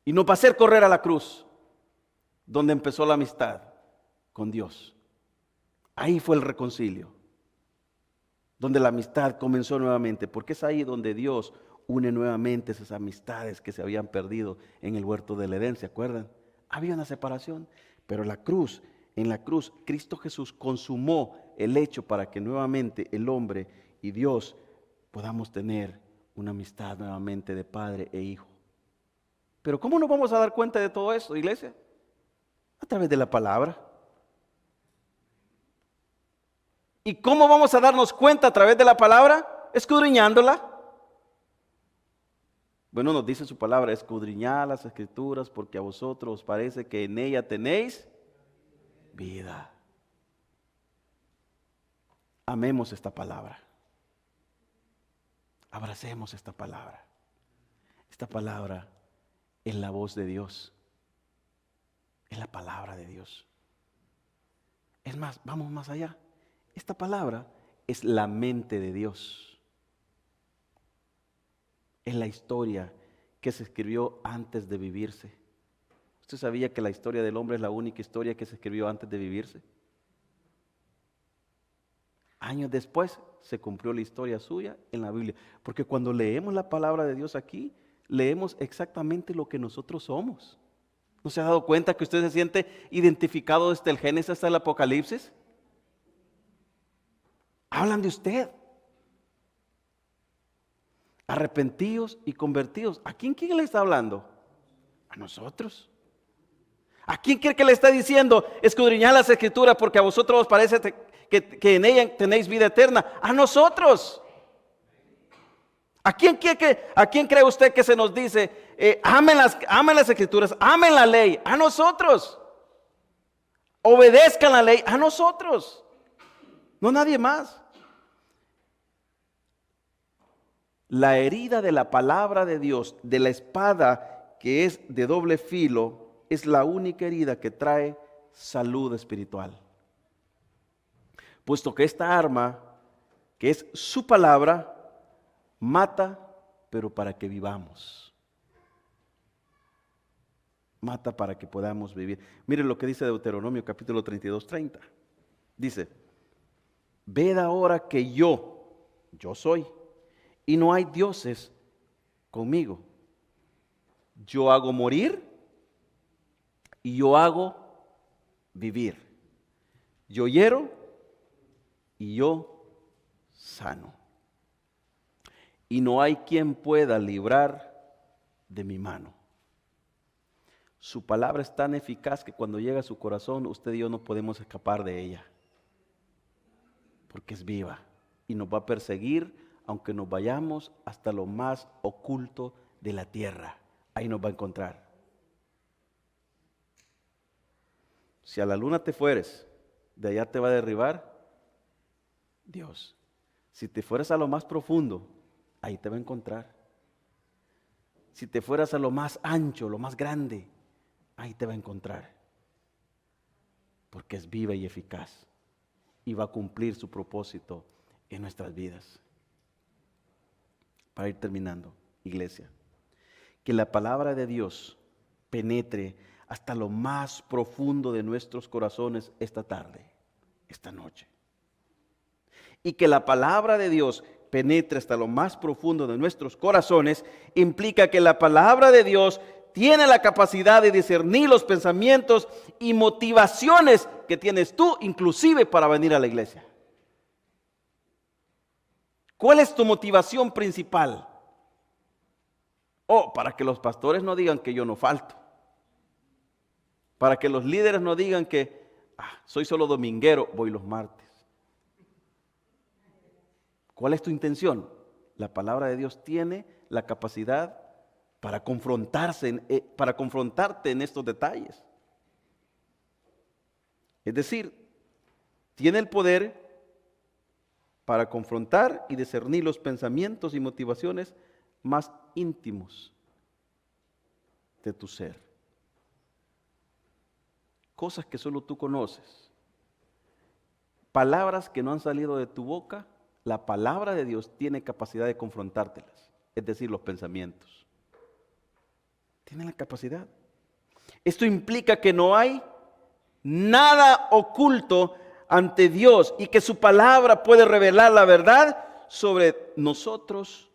Y nos va a hacer correr a la cruz, donde empezó la amistad, con Dios. Ahí fue el reconcilio, donde la amistad comenzó nuevamente, porque es ahí donde Dios une nuevamente esas amistades que se habían perdido en el huerto del Edén, ¿se acuerdan? Había una separación, pero en la cruz, Cristo Jesús consumó el hecho para que nuevamente el hombre y Dios podamos tener una amistad nuevamente de padre e hijo. Pero ¿cómo nos vamos a dar cuenta de todo esto, iglesia? A través de la palabra. ¿Y cómo vamos a darnos cuenta a través de la palabra? Escudriñándola. Bueno, nos dice su palabra, escudriñad las escrituras porque a vosotros os parece que en ella tenéis vida. Amemos esta palabra. Abracemos esta palabra. Esta palabra es la voz de Dios. Es la palabra de Dios. Es más, vamos más allá. Esta palabra es la mente de Dios. Es la historia que se escribió antes de vivirse. ¿Usted sabía que la historia del hombre es la única historia que se escribió antes de vivirse? Años después se cumplió la historia suya en la Biblia. Porque cuando leemos la palabra de Dios aquí, leemos exactamente lo que nosotros somos. ¿No se ha dado cuenta que usted se siente identificado desde el Génesis hasta el Apocalipsis? Hablan de usted. Arrepentidos y convertidos. ¿A quién le está hablando? A nosotros. ¿A quién cree que le está diciendo? Escudriñad las escrituras porque a vosotros os parece que en ella tenéis vida eterna. A nosotros. ¿A quién cree usted que se nos dice? Amen las escrituras, amen la ley. A nosotros. Obedezcan la ley. A nosotros. No nadie más. La herida de la palabra de Dios, de la espada que es de doble filo, es la única herida que trae salud espiritual. Puesto que esta arma, que es su palabra, mata, pero para que vivamos. Mata para que podamos vivir. Miren lo que dice Deuteronomio capítulo 32:30. Dice, ved ahora que yo soy, y no hay dioses conmigo. Yo hago morir y yo hago vivir. Yo hiero y yo sano. Y no hay quien pueda librar de mi mano. Su palabra es tan eficaz que cuando llega a su corazón, usted y yo no podemos escapar de ella. Porque es viva y nos va a perseguir aunque nos vayamos hasta lo más oculto de la tierra. Ahí nos va a encontrar. Si a la luna te fueres, de allá te va a derribar Dios. Si te fueras a lo más profundo, ahí te va a encontrar. Si te fueras a lo más ancho, lo más grande, ahí te va a encontrar. Porque es viva y eficaz. Y va a cumplir su propósito en nuestras vidas. Para ir terminando, iglesia, que la palabra de Dios penetre hasta lo más profundo de nuestros corazones esta tarde, esta noche. Y que la palabra de Dios penetre hasta lo más profundo de nuestros corazones implica que la palabra de Dios tiene la capacidad de discernir los pensamientos y motivaciones que tienes tú, inclusive para venir a la iglesia. ¿Cuál es tu motivación principal? Para que los pastores no digan que yo no falto. Para que los líderes no digan que soy solo dominguero, voy los martes. ¿Cuál es tu intención? La palabra de Dios tiene la capacidad para confrontarte en estos detalles. Es decir, tiene el poder para confrontar y discernir los pensamientos y motivaciones más íntimos de tu ser. Cosas que solo tú conoces. Palabras que no han salido de tu boca, la palabra de Dios tiene capacidad de confrontártelas, es decir, los pensamientos. Tiene la capacidad. Esto implica que no hay nada oculto ante Dios y que su palabra puede revelar la verdad sobre nosotros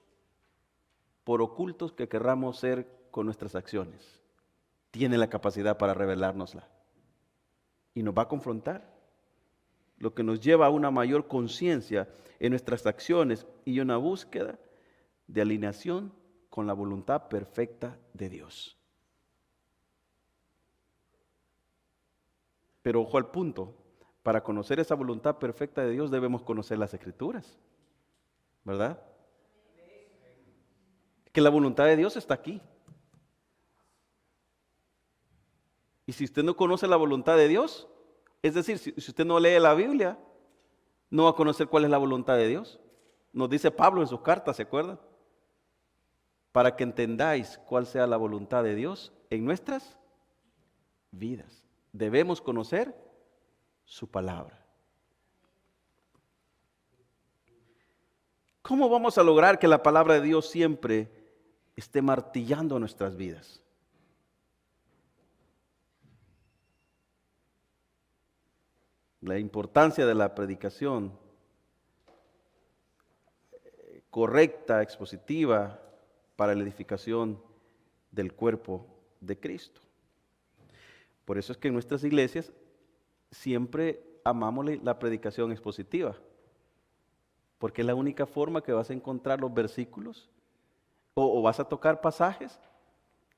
por ocultos que querramos ser con nuestras acciones. Tiene la capacidad para revelárnosla y nos va a confrontar, lo que nos lleva a una mayor conciencia en nuestras acciones y una búsqueda de alineación con la voluntad perfecta de Dios. Pero ojo al punto, para conocer esa voluntad perfecta de Dios debemos conocer las Escrituras, ¿verdad? Que la voluntad de Dios está aquí. Y si usted no conoce la voluntad de Dios, es decir, si usted no lee la Biblia, no va a conocer cuál es la voluntad de Dios. Nos dice Pablo en sus cartas, ¿se acuerdan? Para que entendáis cuál sea la voluntad de Dios en nuestras vidas. Debemos conocer su palabra. ¿Cómo vamos a lograr que la palabra de Dios siempre esté martillando nuestras vidas? La importancia de la predicación correcta, expositiva, para la edificación del cuerpo de Cristo. Por eso es que en nuestras iglesias siempre amamos la predicación expositiva, porque es la única forma que vas a encontrar los versículos o vas a tocar pasajes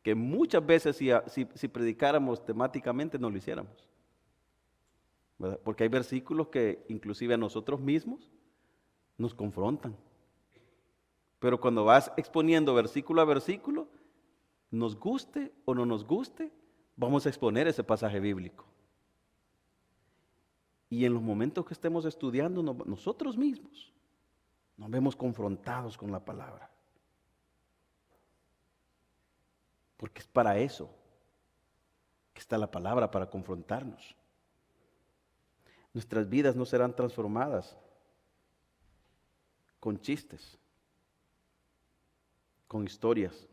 que muchas veces si predicáramos temáticamente no lo hiciéramos, ¿verdad? Porque hay versículos que inclusive a nosotros mismos nos confrontan. Pero cuando vas exponiendo versículo a versículo, nos guste o no nos guste, vamos a exponer ese pasaje bíblico. Y en los momentos que estemos estudiando, nosotros mismos nos vemos confrontados con la palabra. Porque es para eso que está la palabra, para confrontarnos. Nuestras vidas no serán transformadas con chistes, con historias.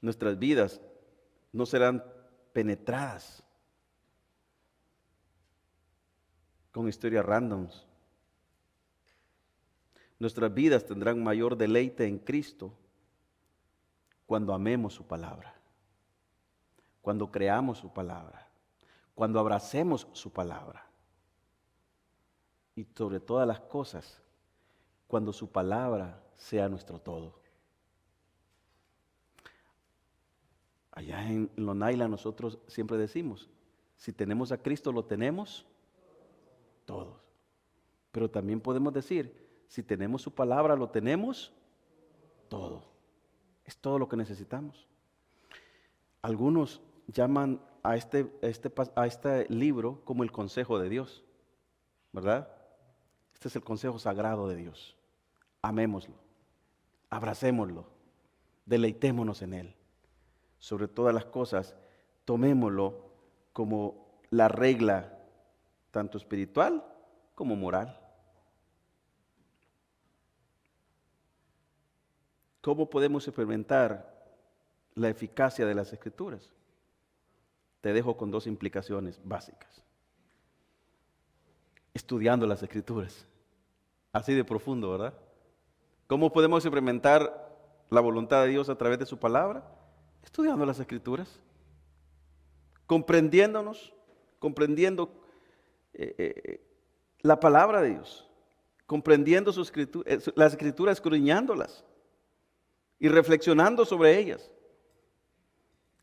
Nuestras vidas no serán penetradas con historias randoms. Nuestras vidas tendrán mayor deleite en Cristo cuando amemos su palabra, cuando creamos su palabra, cuando abracemos su palabra. Y sobre todas las cosas, cuando su palabra sea nuestro todo. Allá en Lonaila nosotros siempre decimos, si tenemos a Cristo lo tenemos todos. Pero también podemos decir, si tenemos su palabra lo tenemos todo. Es todo lo que necesitamos. Algunos llaman a este libro como el consejo de Dios, ¿verdad? Este es el consejo sagrado de Dios. Amémoslo, abracémoslo, deleitémonos en él. Sobre todas las cosas, tomémoslo como la regla, tanto espiritual como moral. ¿Cómo podemos experimentar la eficacia de las Escrituras? Te dejo con dos implicaciones básicas. Estudiando las Escrituras. Así de profundo, ¿verdad? ¿Cómo podemos experimentar la voluntad de Dios a través de su palabra? Estudiando las Escrituras. Comprendiendo la palabra de Dios. Comprendiendo las Escrituras, escudriñándolas y reflexionando sobre ellas.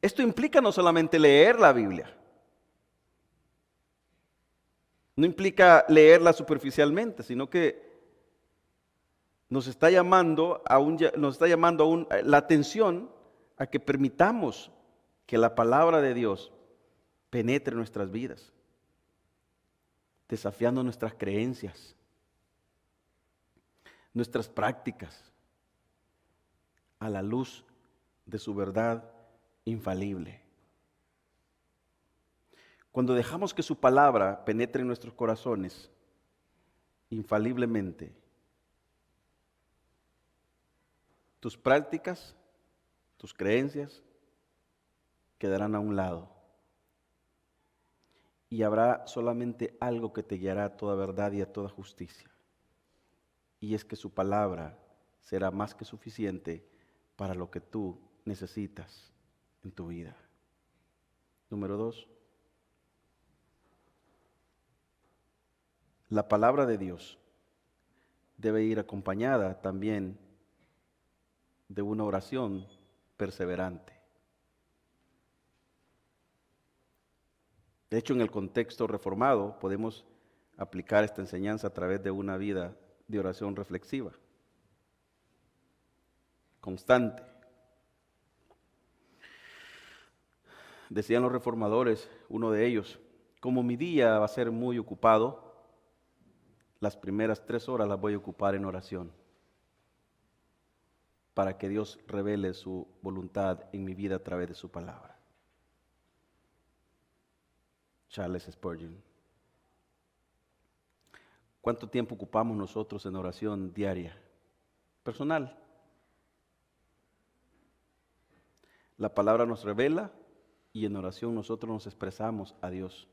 Esto implica no solamente leer la Biblia, no implica leerla superficialmente, sino que nos está llamando la atención a que permitamos que la palabra de Dios penetre nuestras vidas, desafiando nuestras creencias, nuestras prácticas, a la luz de su verdad infalible. Cuando dejamos que su palabra penetre en nuestros corazones infaliblemente, tus prácticas, tus creencias quedarán a un lado y habrá solamente algo que te guiará a toda verdad y a toda justicia. Y es que su palabra será más que suficiente para lo que tú necesitas en tu vida. Número 2. La palabra de Dios debe ir acompañada también de una oración perseverante. De hecho, en el contexto reformado podemos aplicar esta enseñanza a través de una vida de oración reflexiva, constante. Decían los reformadores, uno de ellos, como mi día va a ser muy ocupado, las primeras 3 horas las voy a ocupar en oración, para que Dios revele su voluntad en mi vida a través de su palabra. Charles Spurgeon. ¿Cuánto tiempo ocupamos nosotros en oración diaria? Personal. La palabra nos revela y en oración nosotros nos expresamos a Dios.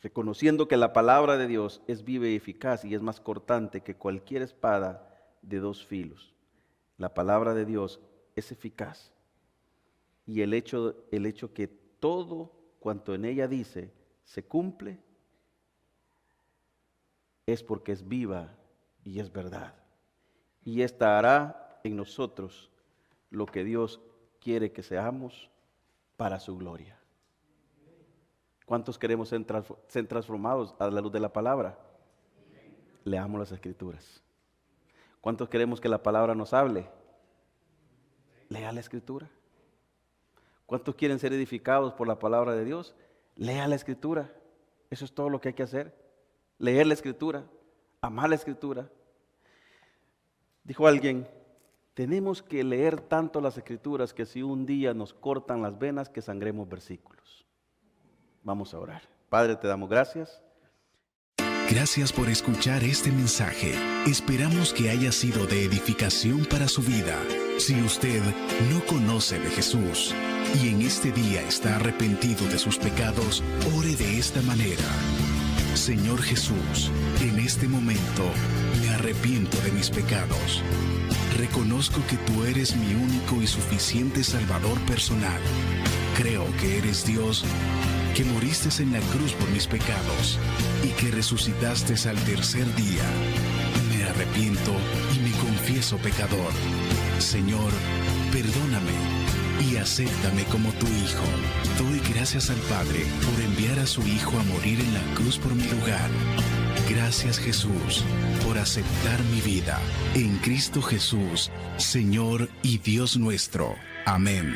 Reconociendo que la palabra de Dios es viva y eficaz y es más cortante que cualquier espada de 2 filos. La palabra de Dios es eficaz y el hecho que todo cuanto en ella dice se cumple es porque es viva y es verdad. Y esta hará en nosotros lo que Dios quiere que seamos para su gloria. ¿Cuántos queremos ser transformados a la luz de la palabra? Leamos las Escrituras. ¿Cuántos queremos que la palabra nos hable? Lea la Escritura. ¿Cuántos quieren ser edificados por la palabra de Dios? Lea la Escritura. Eso es todo lo que hay que hacer. Leer la Escritura, amar la Escritura. Dijo alguien, tenemos que leer tanto las Escrituras que si un día nos cortan las venas, que sangremos versículos. Vamos a orar. Padre, te damos gracias. Gracias por escuchar este mensaje. Esperamos que haya sido de edificación para su vida. Si usted no conoce de Jesús y en este día está arrepentido de sus pecados, ore de esta manera. Señor Jesús, en este momento me arrepiento de mis pecados. Reconozco que tú eres mi único y suficiente Salvador personal. Creo que eres Dios, que moriste en la cruz por mis pecados y que resucitaste al tercer día. Me arrepiento y me confieso pecador. Señor, perdóname y acéptame como tu Hijo. Doy gracias al Padre por enviar a su Hijo a morir en la cruz por mi lugar. Gracias, Jesús, por aceptar mi vida. En Cristo Jesús, Señor y Dios nuestro. Amén.